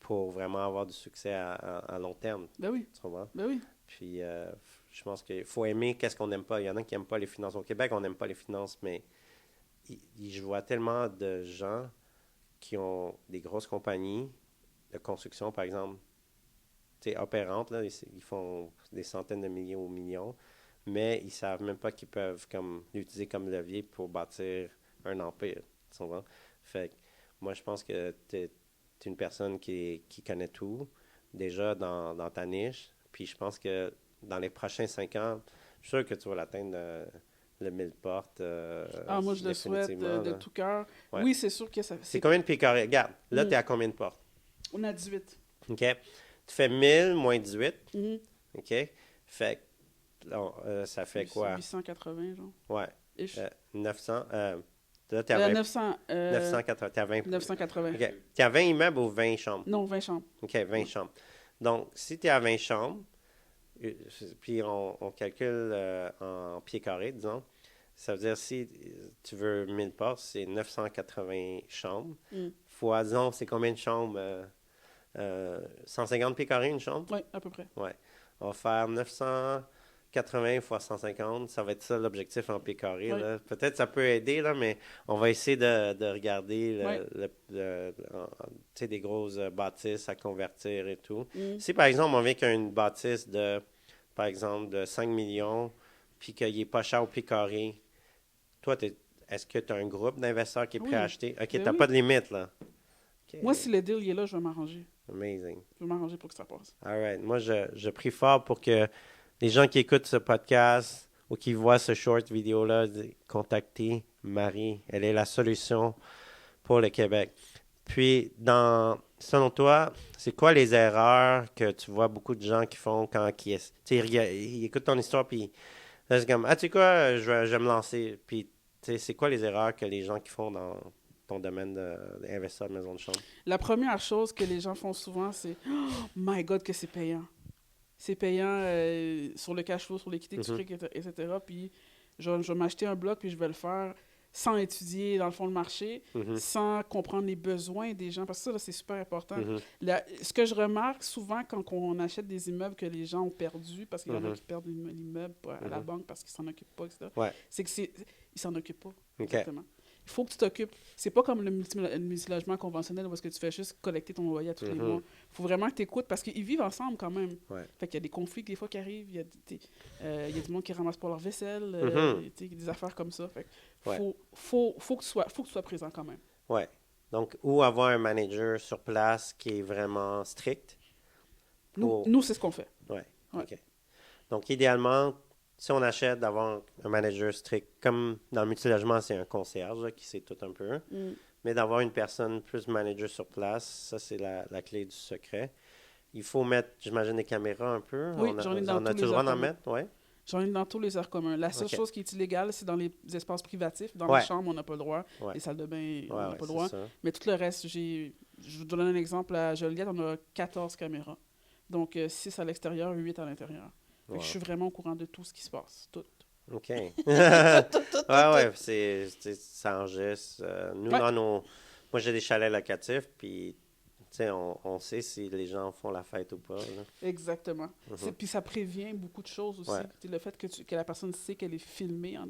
pour vraiment avoir du succès à long terme. Ben oui, Tu vois? ben oui. Puis, je pense qu'il faut aimer qu'est-ce qu'on n'aime pas. Il y en a qui n'aiment pas les finances. Au Québec, on n'aime pas les finances, mais je vois tellement de gens qui ont des grosses compagnies de construction, par exemple, tu sais, opérantes, là, ils font des centaines de milliers ou millions, mais ils ne savent même pas qu'ils peuvent comme l'utiliser comme levier pour bâtir un empire. Tu comprends? Fait que moi, je pense que tu es une personne qui connaît tout, déjà dans ta niche. Puis je pense que dans les prochains 5 ans, je suis sûr que tu vas l'atteindre le 1000 portes. Moi, je le souhaite définitivement, de là. tout cœur. Ouais. Oui, c'est sûr que ça. C'est combien de pieds carrés? Regarde, là, tu es à combien de portes? On a 18. OK? Tu fais 1000 moins 18. Mhm. OK? Fait que, ça fait quoi? 880, genre. Ouais. Ish. 900. Là, t'es à 20. 900. 980. T'es à 20. 980. OK. T'es à 20 immeubles ou 20 chambres? Non, 20 chambres. OK, 20 chambres. Donc, si tu es à 20 chambres, puis on calcule en pieds carrés, disons. Ça veut dire si tu veux 1000 portes, c'est 980 chambres. Fois, disons, c'est combien de chambres? 150 pieds carrés, une chambre? Oui, à peu près. Ouais. On va faire 980 fois 150. Ça va être ça l'objectif en pieds carrés. Ouais. Peut-être ça peut aider, là, mais on va essayer de regarder tu sais, des grosses bâtisses à convertir et tout. Si, par exemple, on vient qu'une bâtisse par exemple, de 5 millions, puis qu'il n'est pas cher au pied carré, toi, est-ce que tu as un groupe d'investeurs qui est prêt à acheter? OK, tu n'as pas de limite, là. Okay. Moi, si le deal est là, je vais m'arranger. Amazing. Je vais m'arranger pour que ça passe. All right. Moi, je prie fort pour que les gens qui écoutent ce podcast ou qui voient ce short vidéo-là, contactez Marie. Elle est la solution pour le Québec. Puis, selon toi, c'est quoi les erreurs que tu vois beaucoup de gens qui font quand ils écoutent ton histoire, puis là, c'est comme, ah, tu sais quoi, je vais me lancer. Puis, c'est quoi les erreurs que les gens qui font dans ton domaine d'investisseur de maison de chambre? La première chose que les gens font souvent, c'est « Oh my God, que c'est payant! » C'est payant sur le cash flow, sur l'équité que tu crées, etc. Puis, je vais m'acheter un bloc, puis je vais le faire sans étudier, dans le fond, le marché, sans comprendre les besoins des gens. Parce que ça, là, c'est super important. Ce que je remarque souvent quand on achète des immeubles que les gens ont perdus, parce qu'il y en a qui perdent l'immeuble à la banque parce qu'ils s'en occupent pas, etc., c'est qu'ils s'en occupent pas. Exactement. Il faut que tu t'occupes. C'est pas comme le multilogement conventionnel où est-ce que tu fais juste collecter ton loyer à tous les mois. Il faut vraiment que tu écoutes parce qu'ils vivent ensemble quand même. Fait qu'il y a des conflits des fois qui arrivent. Il y a du monde qui ramasse pas leur vaisselle. Des affaires comme ça. Fait faut que tu sois présent quand même. Ouais. Donc, ou avoir un manager sur place qui est vraiment strict. Nous, c'est ce qu'on fait. Ouais. OK. Donc, idéalement, si on achète d'avoir un manager strict, comme dans le multilogement, c'est un concierge là, qui sait tout un peu, mais d'avoir une personne plus manager sur place, ça, c'est la clé du secret. Il faut mettre, j'imagine, des caméras un peu. Oui, j'en ai dans tous les le droit d'en mettre? Ouais. J'en ai dans tous les aires communs. La seule chose qui est illégale, c'est dans les espaces privatifs. Dans les chambres, on n'a pas le droit. Les salles de bain, on n'a pas le droit. Mais tout le reste, je vous donne un exemple. À Joliette, on a 14 caméras. Donc, 6 à l'extérieur, 8 à l'intérieur. Je suis vraiment au courant de tout ce qui se passe. Tout. OK. Ça enregistre. Moi, j'ai des chalets locatifs, puis on sait si les gens font la fête ou pas. Là. Exactement. Puis ça prévient beaucoup de choses aussi. Le fait que la personne sait qu'elle est filmée en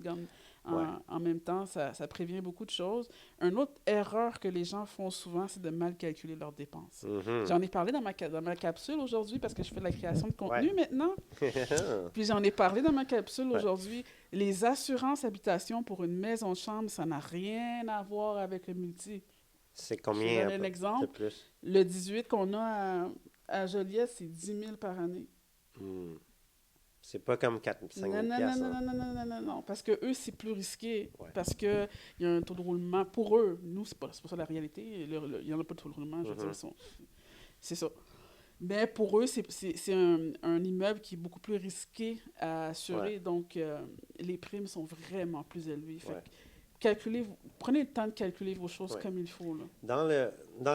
même temps, ça prévient beaucoup de choses. Une autre erreur que les gens font souvent, c'est de mal calculer leurs dépenses. J'en ai parlé dans ma capsule aujourd'hui parce que je fais de la création de contenu maintenant. Puis j'en ai parlé dans ma capsule aujourd'hui. Les assurances habitation pour une maison de chambre, ça n'a rien à voir avec le multi. C'est combien? Je donne un exemple. Plus? Le 18 qu'on a à Joliette, c'est 10 000 par année. C'est pas comme 4-5 000 non. Parce que eux, c'est plus risqué. Parce qu'il y a un taux de roulement. Pour eux, nous, c'est pas ça la réalité. Il n'y en a pas de taux de roulement. Je veux dire, c'est ça. Mais pour eux, c'est un immeuble qui est beaucoup plus risqué à assurer. Donc, les primes sont vraiment plus élevées. Fait prenez le temps de calculer vos choses comme il faut. Là. Dans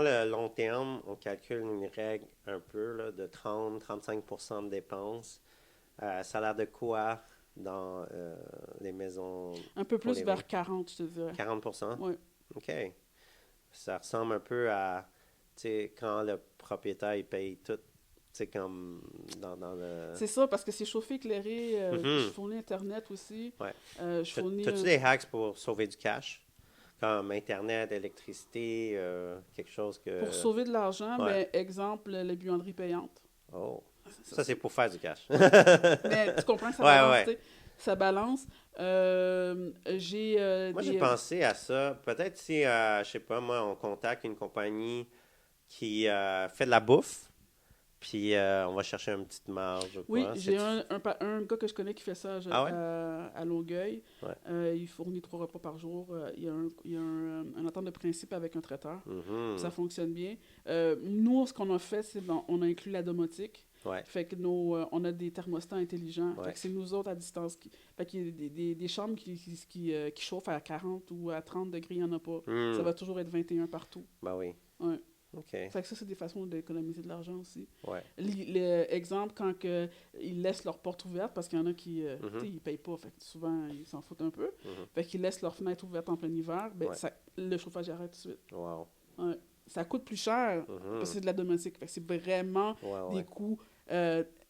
le long terme, on calcule une règle un peu là, de 30-35% de dépenses. Ça a l'air de quoi dans les maisons? Un peu plus vers 40, je te dirais. 40%? Oui. OK. Ça ressemble un peu à quand le propriétaire il paye tout. C'est comme dans le... C'est ça, parce que c'est chauffé, éclairé. Je fournis Internet aussi. T'as-tu des hacks pour sauver du cash? Comme Internet, électricité, quelque chose que... Pour sauver de l'argent, mais exemple, les buanderies payantes. Oh. Ça, c'est pour faire du cash. Mais tu comprends que ça balance, ça balance. Moi, j'ai pensé à ça. Peut-être si, je sais pas, moi, on contacte une compagnie qui fait de la bouffe, puis on va chercher une petite marge. Oui, j'ai un gars que je connais qui fait ça à Longueuil. Il fournit 3 repas par jour. Il y a un entente de principe avec un traiteur. Ça fonctionne bien. Nous, ce qu'on a fait, c'est on a inclus la domotique. Fait que on a des thermostats intelligents. Fait que c'est nous autres à distance. Fait qu'il y a des chambres qui chauffent à 40 ou à 30 degrés, il n'y en a pas. Ça va toujours être 21 partout. Ben oui. Ouais. OK. Fait que ça, c'est des façons d'économiser de l'argent aussi. Ouais. Exemple, quand ils laissent leur porte ouverte, parce qu'il y en a qui, tu sais, ils payent pas, fait que souvent, ils s'en foutent un peu. Fait qu'ils laissent leur fenêtre ouverte en plein hiver, ben, Ouais. le chauffage arrête tout de suite. Wow. Ouais. Ça coûte plus cher, parce que c'est de la domestique. Fait que c'est vraiment Ouais, des ouais. coûts,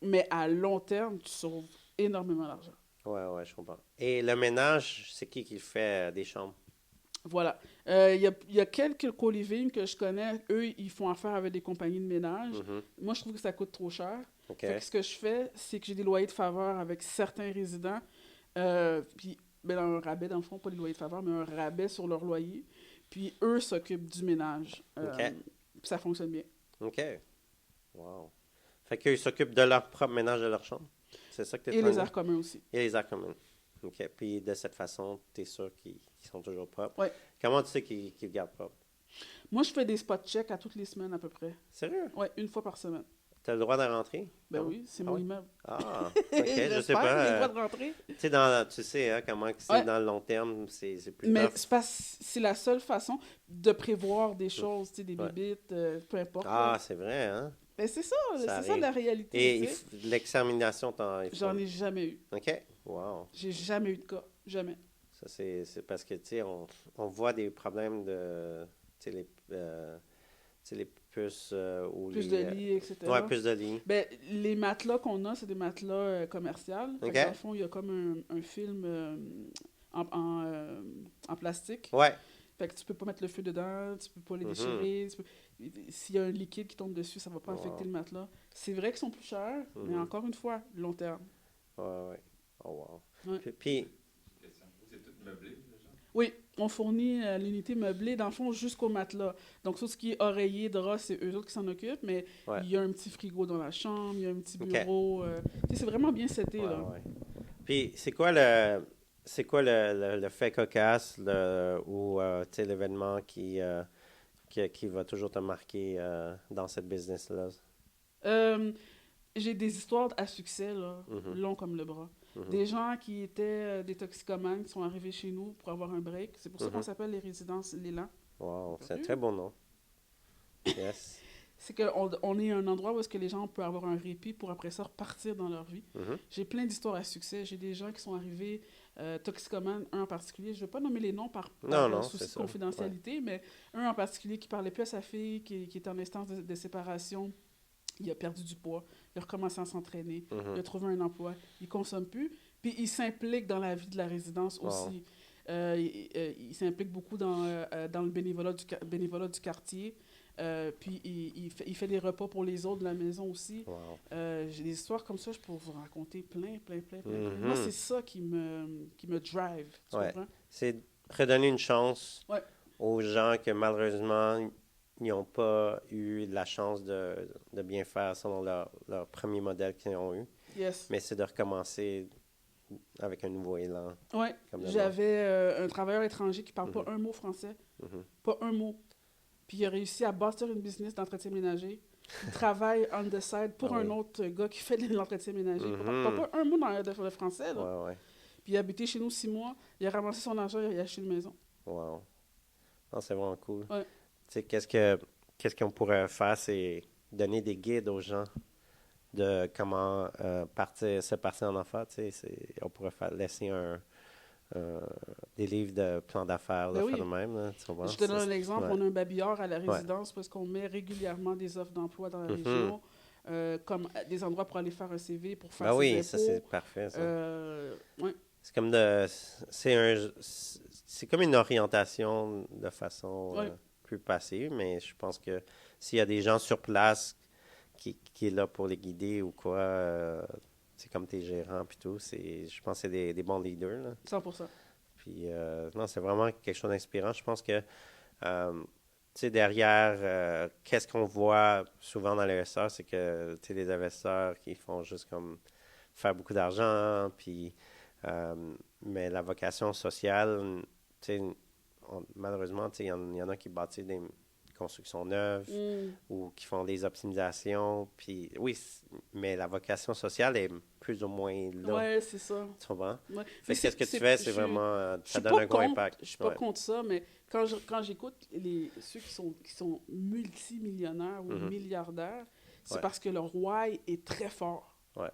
mais à long terme, tu sauves énormément d'argent. Ouais, je comprends. Et le ménage, c'est qui le fait des chambres? Voilà. Il y a quelques co-living que je connais. Eux, ils font affaire avec des compagnies de ménage. Moi, je trouve que ça coûte trop cher. OK. Fait que ce que je fais, c'est que j'ai des loyers de faveur avec certains résidents. Puis, ben, un rabais, dans le fond, pas des loyers de faveur, mais un rabais sur leur loyer. Puis, eux s'occupent du ménage. OK. Puis ça fonctionne bien. OK. Wow. Fait qu'eux, ils s'occupent de leur propre ménage de leur chambre. C'est ça que tu es Et en train de les dire? airs communs aussi. Et les airs communs. OK. Puis de cette façon, tu es sûr qu'ils sont toujours propres. Ouais. Comment tu sais qu'ils le gardent propre? Moi, je fais des spot checks à toutes les semaines à peu près. Sérieux? Ouais, une fois par semaine. Tu as le droit de rentrer? Ben Non? oui, c'est Ah mon oui? immeuble. Ah, OK. Je sais J'espère que j'ai le pas. droit de rentrer. Tu sais hein, comment que c'est Ouais. dans le long terme, c'est plus Mais tough. c'est la seule façon de prévoir des choses, tu sais, des Ouais. bébites, peu importe. Ah, là. c'est vrai, hein? Mais c'est ça, Ça c'est ça arrive. la réalité. Et tu sais. l'extermination, ils J'en font- ai jamais eu. OK. Wow. J'ai jamais eu de cas. Jamais. Ça, c'est parce que, tu sais, on voit des problèmes de, tu sais, les puces ou Plus les... de lits, etc. ouais, puces de lit. Ben, les matelas qu'on a, c'est des matelas commerciaux. Fait que OK. dans le fond, il y a comme un film en plastique. Ouais. Fait que tu peux pas mettre le feu dedans, tu peux pas les Mhm. déchirer. S'il y a un liquide qui tombe dessus, ça va pas Wow. affecter le matelas. C'est vrai qu'ils sont plus chers, mais Mhm. encore une fois, long terme. Ouais. Oh, wow. Ouais. Puis, Question. Vous, c'est tout meublé, déjà? Oui, on fournit l'unité meublée, dans le fond, jusqu'au matelas. Donc, tout ce qui est oreiller, drap, c'est eux autres qui s'en occupent, mais ouais. il y a un petit frigo dans la chambre, il y a un petit OK. bureau. Tu sais, c'est vraiment bien seté, Ouais, là. ouais. Puis, c'est quoi le fait cocasse ou tu sais, l'événement qui va toujours te marquer dans cette business-là? Euh, j'ai des histoires à succès, là, Mhm. longs comme le bras. Mhm. Des gens qui étaient des toxicomanes qui sont arrivés chez nous pour avoir un break. C'est pour ça qu'on s'appelle les résidences L'élan. Wow, c'est un très bon nom. Yes. C'est qu'on est un endroit où est-ce que les gens peuvent avoir un répit pour après ça repartir dans leur vie. Mhm. J'ai plein d'histoires à succès. J'ai des gens qui sont arrivés toxicomanes, un en particulier. Je ne vais pas nommer les noms par Non, souci c'est de ça. confidentialité, mais un en particulier qui parlait plus à sa fille, qui était en instance de séparation. Il a perdu du poids, il a recommencé à s'entraîner, Mhm. il a trouvé un emploi, il consomme plus, puis il s'implique dans la vie de la résidence Wow. aussi. Il s'implique beaucoup dans le bénévolat du quartier. Puis il fait des repas pour les autres de la maison aussi. Wow. J'ai des histoires comme ça, je peux vous raconter plein. Mhm. Moi, c'est ça qui me drive. Tu Ouais. comprends? C'est redonner une chance Ouais. aux gens que malheureusement, ils n'ont pas eu la chance de bien faire selon leur premier modèle qu'ils ont eu. Yes. Mais c'est de recommencer avec un nouveau élan. Ouais. Comme d'abord. J'avais un travailleur étranger qui parle Mhm. pas un mot français. Mhm. Pas un mot. Puis il a réussi à bâtir une business d'entretien ménager. Il travaille on the side pour Ah un oui. autre gars qui fait de l'entretien ménager. Mhm. Pas un mot de français, là. Ouais. Puis il a habité chez nous 6 mois. Il a ramassé son argent, il a acheté une maison. Wow. Non, c'est vraiment cool. Ouais. Tu sais, qu'est-ce qu'on pourrait faire, c'est donner des guides aux gens de comment se partir en affaires. Tu sais, on pourrait laisser des livres de plans d'affaires, Ben de faire oui. de même. Là, tu comprends? Je te donne un exemple. ouais. On a un babillard à la résidence parce qu'on met régulièrement des offres d'emploi dans la Mhm. région, comme des endroits pour aller faire un CV, pour faire Ben ses oui, impôts. ça c'est parfait. Ça. Ouais. C'est comme c'est comme une orientation de façon Ouais. plus passive, mais je pense que s'il y a des gens sur place qui est là pour les guider ou quoi, c'est comme tes gérants puis tout, je pense que c'est des bons leaders. Là. 100%. Puis non, c'est vraiment quelque chose d'inspirant. Je pense que tu sais, derrière, qu'est-ce qu'on voit souvent dans les investisseurs, c'est que tu sais, les investisseurs qui font juste comme faire beaucoup d'argent, puis mais la vocation sociale, tu sais, malheureusement, tu sais, il y en a qui bâtissent des constructions neuves ou qui font des optimisations. Puis oui, mais la vocation sociale est plus ou moins là. Ouais, c'est ça. Tu comprends? Ouais. Fait Mais que qu'est-ce que tu c'est- fais, je c'est suis- vraiment, je ça suis donne pas un gros contre- impact. Je suis pas Ouais. contre ça, mais Quand j'écoute ceux qui sont multimillionnaires ou Mhm. milliardaires, c'est Ouais. parce que leur why est très fort. Ouais.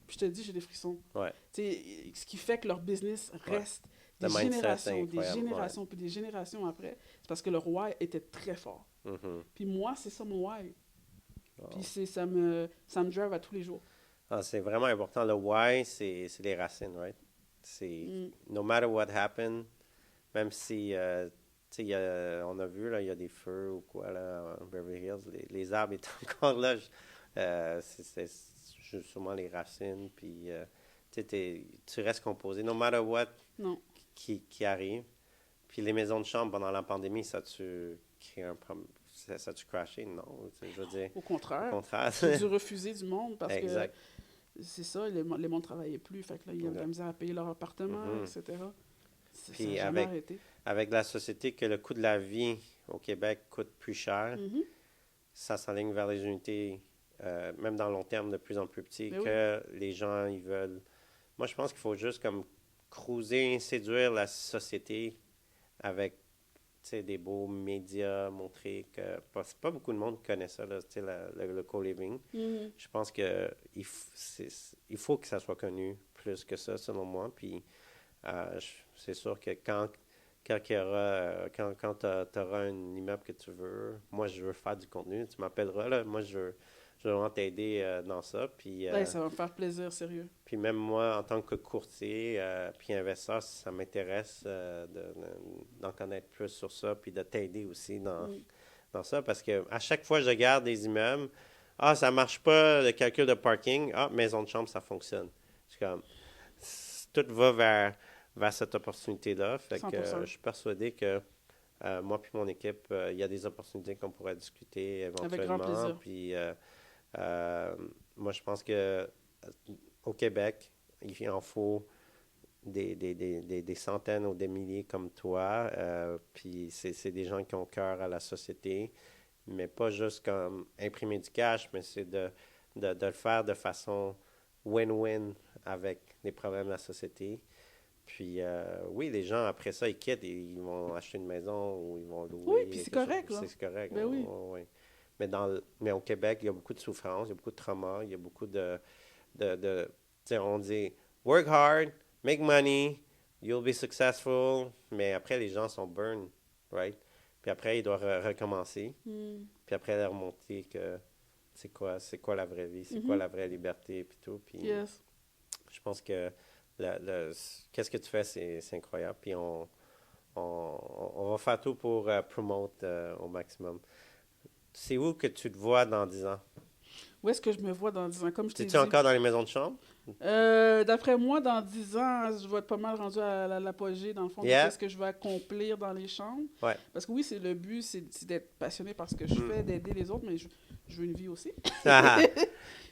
Puis je te dis, j'ai des frissons. Ouais. Tu sais, ce qui fait que leur business Ouais. reste Le des mindset est générations, des incroyable. générations, puis des générations après. C'est parce que leur why était très fort. Ouais. Mhm. Puis moi, c'est ça mon why. Wow. Puis ça me drive à tous les jours. Ah, c'est vraiment important. Le why, c'est les racines, right? C'est Mm. no matter what happened, même si, tu sais, on a vu, là, il y a des feux ou quoi, là, à Beverly Hills, les arbres étaient encore là. C'est sûrement les racines, puis, tu sais, tu restes composé, no matter what Non. qui arrive. Puis les maisons de chambre pendant la pandémie, ça a-tu créé un problème? Ça a-tu crashé? Non, tu sais, je veux dire, Au au contraire, contraire. j'ai dû refuser du monde parce que Exact. c'est ça, les monde ne travaillaient plus. Fait que là, ils avaient de la misère à payer leur appartement, Mhm. etc. Ça n'a Puis jamais arrêté. avec la société que le coût de la vie au Québec coûte plus cher, Mhm. ça s'aligne vers les unités, même dans le long terme, de plus en plus petits, Ben oui. que les gens, ils veulent. Moi, je pense qu'il faut juste comme cruiser, séduire la société avec, tu sais, des beaux médias, montrer que pas beaucoup de monde connaît ça, là, tu sais, le co-living. Mhm. Je pense que il faut que ça soit connu plus que ça, selon moi. Puis c'est sûr que quand tu auras un immeuble que tu veux, moi, je veux faire du contenu, tu m'appelleras, là. Moi, je veux vraiment t'aider dans ça. Ouais, ça va me faire plaisir, sérieux. Puis même moi, en tant que courtier, puis investisseur, ça m'intéresse d'en connaître plus sur ça, puis de t'aider aussi Mm. dans ça, parce que à chaque fois que je regarde des immeubles, ah, ça marche pas, le calcul de parking, ah, maison de chambre, ça fonctionne. C'est comme, tout va vers cette opportunité-là, fait que 100%. je suis persuadé que moi puis mon équipe, il y a des opportunités qu'on pourrait discuter Avec grand éventuellement, plaisir. puis euh, moi, je pense que au Québec, il en faut des centaines ou des milliers comme toi. Puis c'est des gens qui ont cœur à la société, mais pas juste comme imprimer du cash, mais c'est de le faire de façon win-win avec les problèmes de la société. Puis oui, les gens, après ça, ils quittent et ils vont acheter une maison ou ils vont Oui, louer. puis c'est quelque chose. correct, là. C'est correct. Ben oui. Ouais, ouais. Mais au Québec, il y a beaucoup de souffrance, il y a beaucoup de trauma, il y a beaucoup tu sais, on dit work hard, make money, you'll be successful. Mais après, les gens sont burn, right? Puis après, ils doivent recommencer. Mm. Puis après, remonter que c'est quoi la vraie vie, c'est quoi Mhm. la vraie liberté, puis tout. Puis Yes. je pense que qu'est-ce que tu fais, c'est incroyable. Puis on va faire tout pour promote au maximum. C'est où que tu te vois dans 10 ans? Où est-ce que je me vois dans 10 ans? Comme je t'ai Es-tu dit, encore dans les maisons de chambre? d'après moi, dans 10 ans, je vais être pas mal rendu à l'apogée, dans le fond, de Yeah. qu'est-ce que je vais accomplir dans les chambres. Ouais. Parce que oui, c'est le but, c'est d'être passionné par ce que je Mm. fais, d'aider les autres, mais je veux une vie aussi. Ah,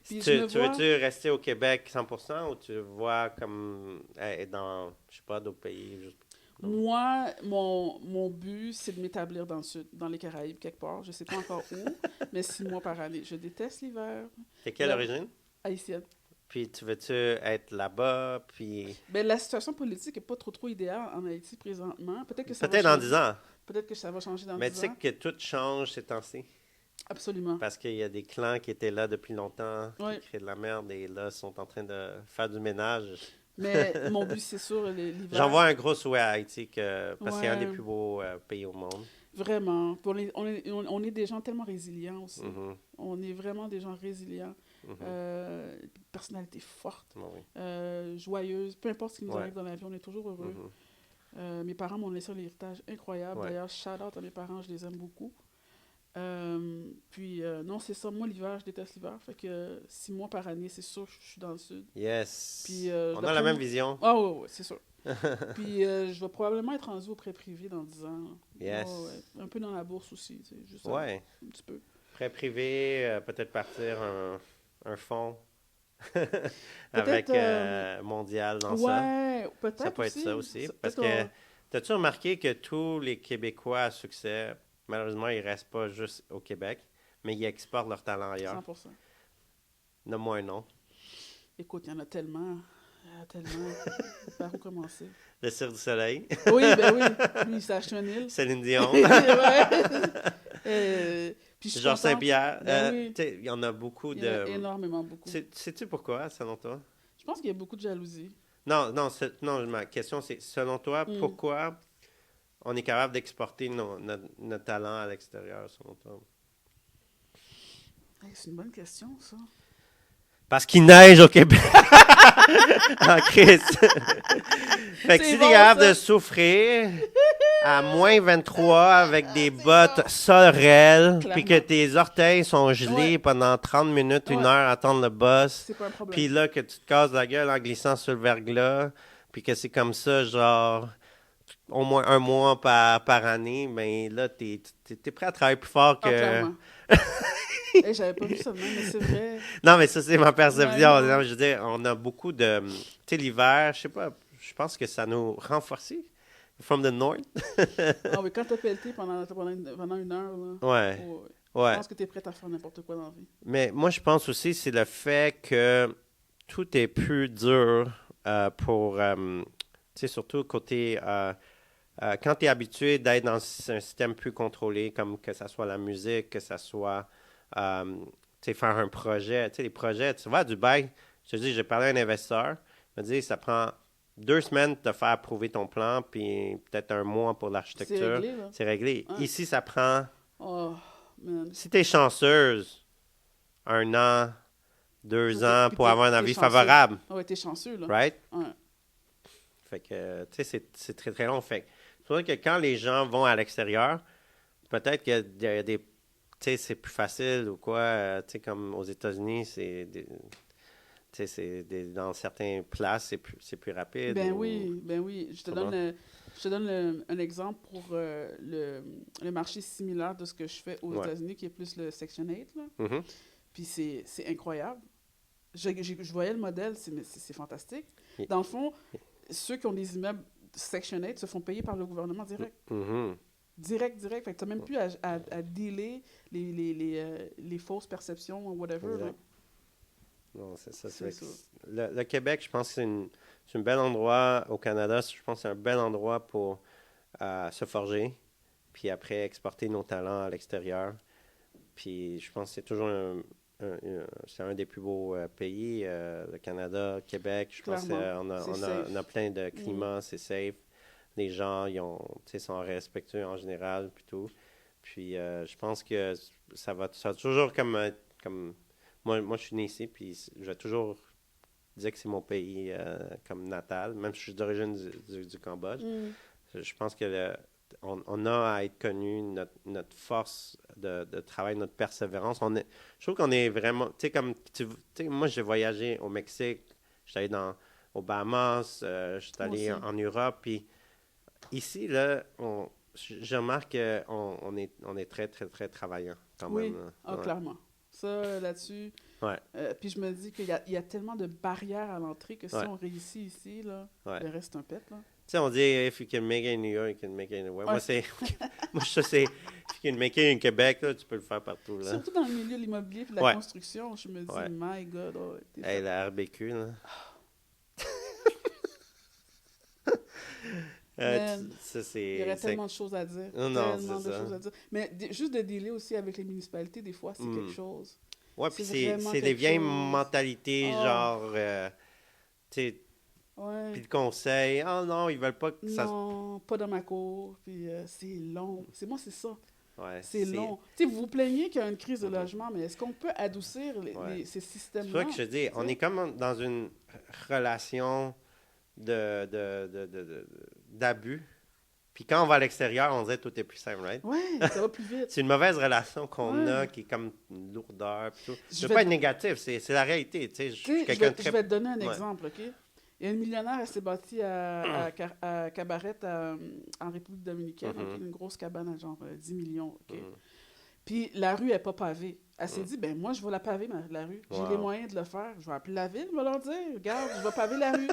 Puis tu je me tu vois... veux-tu rester au Québec 100% ou tu vois comme être dans, je sais pas, d'autres pays? Moi, mon but, c'est de m'établir dans le sud, dans les Caraïbes, quelque part. Je sais pas encore où, mais 6 mois par année. Je déteste l'hiver. T'es quelle Là- origine? Haïtienne. Puis tu veux-tu être là-bas? Puis Ben, la situation politique est pas trop idéale en Haïti présentement. Peut-être que ça va peut-être dans changer. 10 ans. Peut-être que ça va changer dans Mais tu 10 sais ans. que tout change ces temps-ci. Absolument. Parce qu'il y a des clans qui étaient là depuis longtemps, qui Ouais. créent de la merde et là sont en train de faire du ménage. Mais mon but, c'est sûr, l'hiver. J'envoie un gros souhait à Haïti parce que c'est un des Ouais. plus beaux pays au monde. Vraiment. Puis on est des gens tellement résilients aussi. Mhm, On est vraiment des gens résilients. mhm. Personnalité forte, Bon, oui. joyeuse. Peu importe ce qui nous Ouais. arrive dans la vie, on est toujours heureux. Mhm. Mes parents m'ont laissé un héritage incroyable. Ouais. D'ailleurs, shout out à mes parents, je les aime beaucoup. Puis, non, c'est ça. Moi, l'hiver, je déteste l'hiver. Fait que 6 mois par année, c'est sûr, je suis dans le sud. Yes. Puis, On a d'après la même moi- vision. Ah, ouais, c'est sûr. Puis, je vais probablement être rendu au prêt privé dans 10 ans. Yes. Ouais. Un peu dans la bourse aussi, tu sais, juste Ouais. un petit peu. Prêt privé, peut-être partir un fonds avec mondial dans ça. Ouais, peut-être Ça peut être aussi. ça aussi. Ça- Parce peut-être que, t'as-tu remarqué que tous les Québécois à succès, malheureusement, ils restent pas juste au Québec, mais ils exportent leur talent ailleurs. 100%. Nomme-moi un nom. Écoute, il y en a tellement. Tellement. Par où commencer? Le Cirque du Soleil. Oui, ben oui. Lui, il s'est acheté un île. Céline Dion. Ouais. Puis je suis Georges contente. Saint-Pierre. Ben oui. Tu sais, il y en a beaucoup Il y en a de... énormément beaucoup. Sais-tu pourquoi, selon toi? Je pense qu'il y a beaucoup de jalousie. Non, non, non, ma question, c'est, selon toi, Mm. pourquoi on est capable d'exporter notre talent à l'extérieur, selon toi? Hey, c'est une bonne question, ça. Parce qu'il neige au Québec. En Christ. Fait que C'est si bon, t'es capable ça. de souffrir à moins 23 avec des c'est bottes bon. sorel, puis que Clairement. tes orteils sont gelés Ouais. pendant 30 minutes, une Ouais. heure à attendre le bus, C'est pas un problème. puis là que tu te casses la gueule en glissant sur le verglas, puis que c'est comme ça, genre, au moins un mois par année, ben là, t'es prêt à travailler plus fort Ah, que... clairement. Hey, j'avais pas vu ça de même, mais c'est vrai. Non, mais ça, c'est ma perception. Ouais, non. Non, je veux dire, on a beaucoup de... Tu sais, l'hiver, je sais pas, je pense que ça nous renforce. From the north. Ah oui, quand t'as pelleté pendant une heure, là, Ouais, oh, ouais. je pense que t'es prête à faire n'importe quoi dans la vie. Mais moi, je pense aussi c'est le fait que tout est plus dur pour... tu sais, surtout côté... quand tu es habitué d'être dans un système plus contrôlé, comme que ce soit la musique, que ce soit tu sais, faire un projet. Tu sais, les projets, tu vas à Dubaï, je te dis, j'ai parlé à un investisseur, il m'a dit, ça prend 2 semaines de te faire approuver ton plan, puis peut-être un mois pour C'est l'architecture. réglé, là. C'est réglé. Ouais. Ici, ça prend, Oh, man. si tu es chanceuse, 1 an, 2 ans Puis pour t'es- avoir un t'es avis chanceux. favorable, Ah ouais, t'es chanceux, là. right? Ouais. Fait que, tu sais, c'est très, très long. Fait que, c'est vrai que quand les gens vont à l'extérieur, peut-être qu'il y a des... Tu sais, c'est plus facile ou quoi. Tu sais, comme aux États-Unis, tu sais, dans certaines places, c'est plus rapide. Ben ou- oui, ben oui. Comment? Je te donne un exemple pour le marché similaire de ce que je fais aux Ouais. États-Unis, qui est plus le Section 8, là. Mhm. Puis c'est incroyable. Je voyais le modèle, c'est fantastique. Et- Dans le fond, ceux qui ont des immeubles Section 8 se font payer par le gouvernement direct. Mhm. Direct. Fait que tu n'as même plus à dealer les fausses perceptions ou whatever. Là. Exact. Non, c'est ça. C'est c'est- ça. Le Québec, je pense que c'est un bel endroit au Canada. Je pense que c'est un bel endroit pour se forger, puis après exporter nos talents à l'extérieur. Puis je pense que c'est toujours c'est un des plus beaux pays, le Canada, Québec. Je pense Clairement. qu'on a, C'est on a, safe. on a plein de climats, c'est safe. Les gens, tu sais, sont respectueux en général, puis tout. Puis je pense que ça va toujours comme moi, je suis né ici, puis je vais toujours dire que c'est mon pays comme natal, même si je suis d'origine du Cambodge. Mm. Je pense que on a à être connu notre force de travail, notre persévérance. Je trouve qu'on est vraiment, tu sais, comme, tu sais, moi j'ai voyagé au Mexique, j'étais allé aux Bahamas, je suis allé Moi aussi. en Europe, puis ici, là, je remarque qu'on est très, très, très travaillant quand Oui, même. Là. ah, Ouais. clairement. Ça, là-dessus. Ouais. Puis je me dis il y a tellement de barrières à l'entrée que si Ouais. on réussit ici, là, Ouais. le reste c'est un pet. Là. Tu sais, on dit, if you can make it in New York, you can make it anywhere. Ouais. Moi, moi, ça, c'est, if you can make it in Québec, là, tu peux le faire partout, là. Surtout dans le milieu de l'immobilier et de la Ouais. construction, je me dis, Ouais. my God, oh, t'es Hey, fait. la RBQ, là. Man, Ça, Il y aurait tellement de choses à dire. Non, non, Tellement c'est de ça. choses à dire. Mais juste de dealer aussi avec les municipalités, des fois, c'est Mm. quelque chose. Ouais, puis C'est vraiment c'est des quelque vieilles chose. mentalités, Oh. genre, tu sais, Ouais. puis le conseil, oh non, ils veulent pas que ça... Non, pas dans ma cour. Puis c'est long. C'est ça. Ouais, C'est long. Tu sais, vous vous plaignez qu'il y a une crise de Mhm. logement, mais est-ce qu'on peut adoucir Ouais. ces C'est systèmes-là? ça que je te dis, on tu sais? est comme dans une relation d'abus. Puis quand on va à l'extérieur, on dirait que tout est plus simple, right? Ouais, ça va plus vite. C'est une mauvaise relation qu'on Ouais. a, qui est comme une lourdeur. Puis tout. Je Je veux vais pas te- être négatif, c'est la réalité. Tu sais, je Tu suis sais, je quelqu'un vais, de très... je vais te donner un Ouais. exemple, OK? Il y a une millionnaire, elle s'est bâtie à Cabaret, en République dominicaine, Mhm. OK? Une grosse cabane à genre 10 millions, OK? Mhm. Puis la rue n'est pas pavée. Elle s'est dit, ben moi, je vais la paver, la rue. J'ai Wow. les moyens de le faire. Je vais appeler la ville, je vais leur dire, regarde, je vais paver la rue.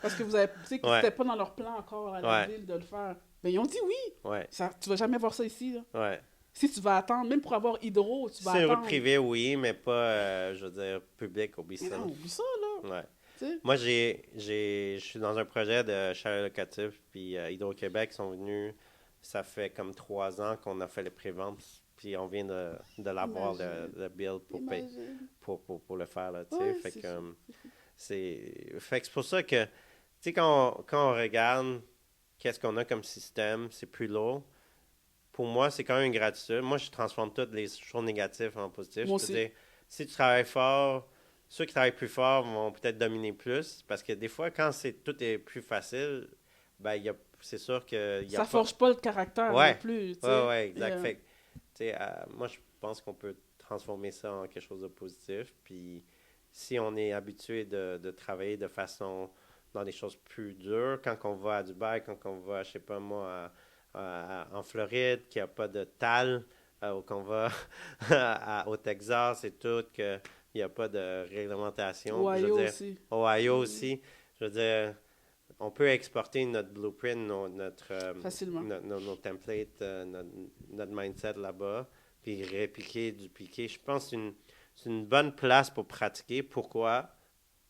Parce que vous avez, tu sais, que Ouais. c'était pas dans leur plan encore à la Ouais. ville de le faire. Ben ils ont dit oui. Ouais, Ça, tu vas jamais voir ça ici, là. ouais. Si tu vas attendre, même pour avoir Hydro, tu vas C'est une attendre. route privée, oui, mais pas, je veux dire, public, oublie Mais ça. non, oublie ça, là. Ouais. Tu sais? Moi, je suis dans un projet de chalet locatif, puis Hydro-Québec sont venus, ça fait comme 3 ans qu'on a fait les préventes, puis on vient de l'avoir, Imagine. le bill pour payer, Imagine. pour le faire, là, tu sais. Ouais, Fait c'est que, fou. c'est pour ça que, tu sais, quand on regarde qu'est-ce qu'on a comme système, c'est plus lourd. Pour moi, c'est quand même une gratitude. Moi, je transforme toutes les choses négatives en positives. Moi Je te aussi. dis, si tu travailles fort, ceux qui travaillent plus fort vont peut-être dominer plus. Parce que des fois, quand tout est plus facile, ben, c'est sûr qu'il n'y a Ça pas. forge pas le caractère non Ouais, plus, tu ouais, sais. ouais, exact. Fait que, tu sais, moi, je pense qu'on peut transformer ça en quelque chose de positif. Puis, si on est habitué de travailler de façon dans des choses plus dures, quand on va à Dubaï, quand on va, je sais pas moi, en Floride, qu'il n'y a pas de tal, ou qu'on va au Texas et tout, qu'il n'y a pas de réglementation. Je veux Ohio dire, aussi. Ohio Mm. aussi. Je veux dire, on peut exporter notre blueprint, Facilement. nos templates, notre mindset là-bas, puis répliquer, dupliquer. Je pense que c'est une bonne place pour pratiquer. Pourquoi?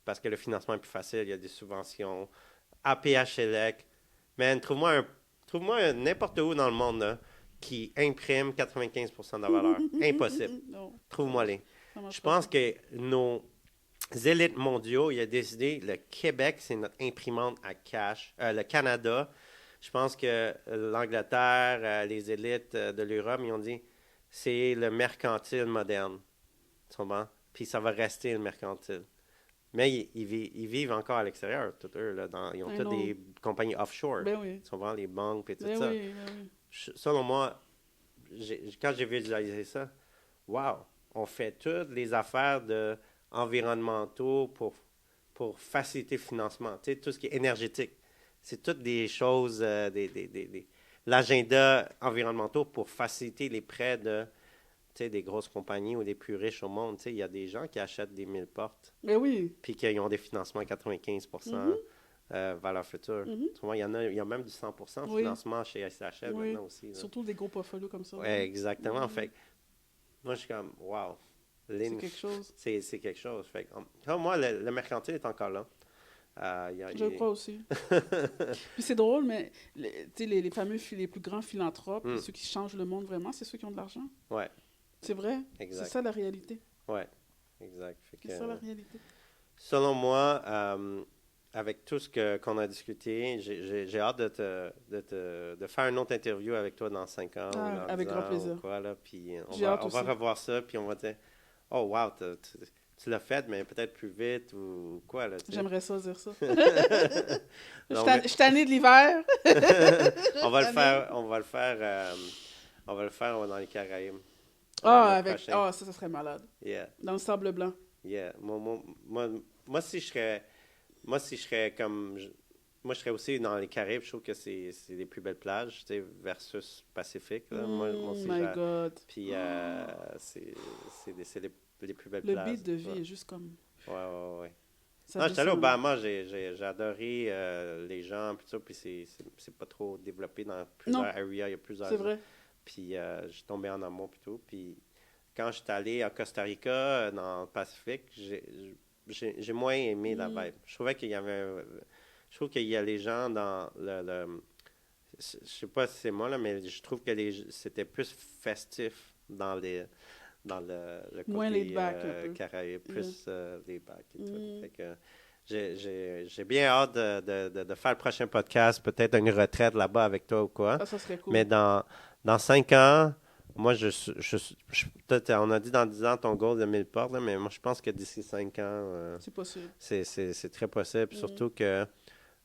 Parce que le financement est plus facile. Il y a des subventions. APH Select. Man, trouve-moi n'importe où dans le monde là, qui imprime 95% de la valeur. Impossible. Non, Trouve-moi-les. ça marche Je pas ça. pense que nos élites mondiaux, il a décidé, le Québec, c'est notre imprimante à cash. Le Canada, je pense que l'Angleterre, les élites de l'Europe, ils ont dit, c'est le mercantile moderne. Tu comprends? Puis ça va rester le mercantile. Mais ils vivent encore à l'extérieur, tous eux. Là, ils ont I toutes know. des compagnies offshore. Ben oui. Tu comprends? Les banques et tout Ben ça. oui, ben oui. Selon moi, quand j'ai visualisé ça, wow, on fait toutes les affaires environnementaux pour faciliter le financement. Tu sais, tout ce qui est énergétique. C'est toutes des choses, l'agenda environnementaux pour faciliter les prêts des grosses compagnies ou des plus riches au monde. Tu sais, il y a des gens qui achètent des 1000 portes Ben oui. puis qui ont des financements à 95% Mhm, valeur future. mhm. Tu vois, il y a même du 100% de Oui, financement chez SHL oui. maintenant aussi. Là. Surtout des gros portfolios comme ça. Ouais, exactement. Mhm. Fait que moi, je suis comme, wow, C'est quelque chose. c'est quelque chose. Fait que, comme moi, le mercantile est encore là. Je le crois aussi. Puis c'est drôle, mais tu sais, les fameux, les plus grands philanthropes, Hmm, ceux qui changent le monde vraiment, c'est ceux qui ont de l'argent. ouais, C'est vrai. C'est exact. ça la réalité. Ouais, exact. Fait que, C'est ça la réalité. selon moi, avec tout qu'on a discuté, j'ai hâte de faire une autre interview avec toi dans 5 ans ou Ah, dans 10 avec grand ans ou plaisir. quoi, là, puis J'ai hâte on va aussi. revoir ça, puis on va dire, oh wow, tu l'as fait, mais peut-être plus vite ou quoi, là, tu sais. J'aimerais ça dire ça. Non, mais Je suis tannée de l'hiver. Je on suis va le tannée. faire, on va le faire dans les Caraïbes Ah, le avec. prochain. Ah, ça serait malade. Yeah, Dans le sable blanc. yeah. Moi, si je serais moi, je serais aussi dans les Caraïbes. Je trouve que c'est les plus belles plages, tu sais, versus Pacifique. Là. Moi aussi, My God. puis c'est les plus belles Le plages. beat de vie Ouais, est juste comme. ouais. Ça Non, j'étais allé au descend. Bahamas, j'ai adoré les gens, puis ça, puis c'est pas trop développé dans plusieurs Non, areas, il y a plusieurs. c'est vrai. Puis j'ai tombé en amour, puis tout. Puis quand j'étais allé à Costa Rica, dans le Pacifique, j'ai moins aimé la Mm. vibe. Je trouvais qu'il y avait. Je trouve qu'il y a les gens dans je sais pas si c'est moi, là, mais je trouve que c'était plus festif dans le Moins laid côté back un peu. Caraïbes, Yeah. plus laid back et tout. Mm. Fait que j'ai bien hâte de faire le prochain podcast, peut-être une retraite là-bas avec toi ou quoi. Ah, ça serait Mais cool. dans 5 ans, moi, peut-être, on a dit dans 10 ans ton goal de 1000 portes, là, mais moi, je pense que d'ici 5 ans, C'est possible. c'est très possible. Mm. Surtout que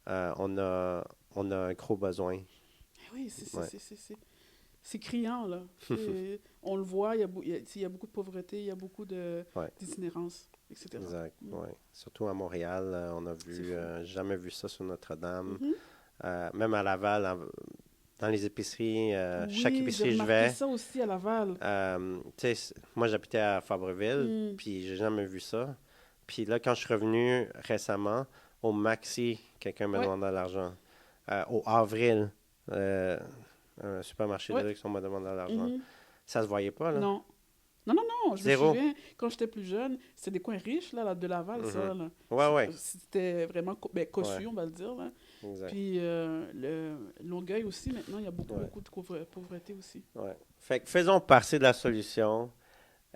on a un gros besoin. Eh oui, Ouais. c'est criant, là. On le voit, il y a beaucoup de pauvreté, il y a beaucoup Ouais. d'itinérance, etc. Exact, Mm. ouais. Surtout à Montréal, on a C'est vu, fou. jamais vu ça sur Notre-Dame. Mhm. Même à Laval, dans les épiceries, chaque Oui, j'ai épicerie je remarqué vais, ça aussi à Laval. tu sais, moi j'habitais à Fabreville, Mm. puis j'ai jamais vu ça. Puis là, quand je suis revenu récemment, au Maxi, quelqu'un me Ouais, demandait de l'argent. Au Avril, un supermarché de ouais. luxe, on m'a demandé de l'argent. Mhm. Ça se voyait pas, là. Non. Non, non, non, je me Zéro. souviens, quand j'étais plus jeune, c'était des coins riches, là, de Laval, ça, là. Ouais. C'était vraiment cossu, Ouais. on va le dire, là. Exact. Puis Longueuil aussi, maintenant, il y a beaucoup, Ouais. beaucoup de pauvreté aussi. Ouais. Fait que faisons partie de la solution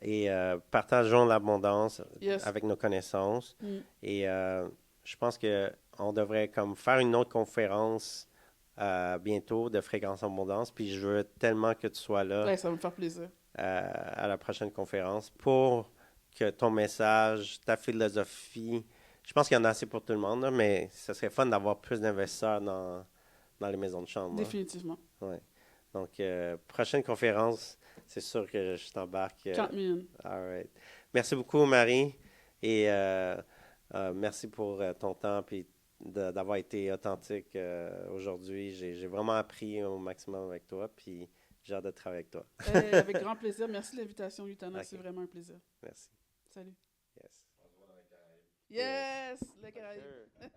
et partageons l'abondance Yes. avec nos connaissances. Mm. Et je pense que on devrait comme faire une autre conférence bientôt de Fréquence Abondance. Puis je veux tellement que tu sois là Ouais, ça va me faire plaisir. à la prochaine conférence pour que ton message, ta philosophie, je pense qu'il y en a assez pour tout le monde, là, mais ce serait fun d'avoir plus d'investisseurs dans les maisons de chambre. Hein. Définitivement. Ouais. Donc, prochaine conférence, c'est sûr que je t'embarque. Count me in. All right. Merci beaucoup, Marie. Et merci pour ton temps et d'avoir été authentique aujourd'hui. J'ai vraiment appris au maximum avec toi. Puis j'ai hâte de travailler avec toi. Avec grand plaisir. Merci de l'invitation, Yutana. Ok. C'est vraiment un plaisir. Merci. Salut. Yes. Yes, le Caraïbe. Sure.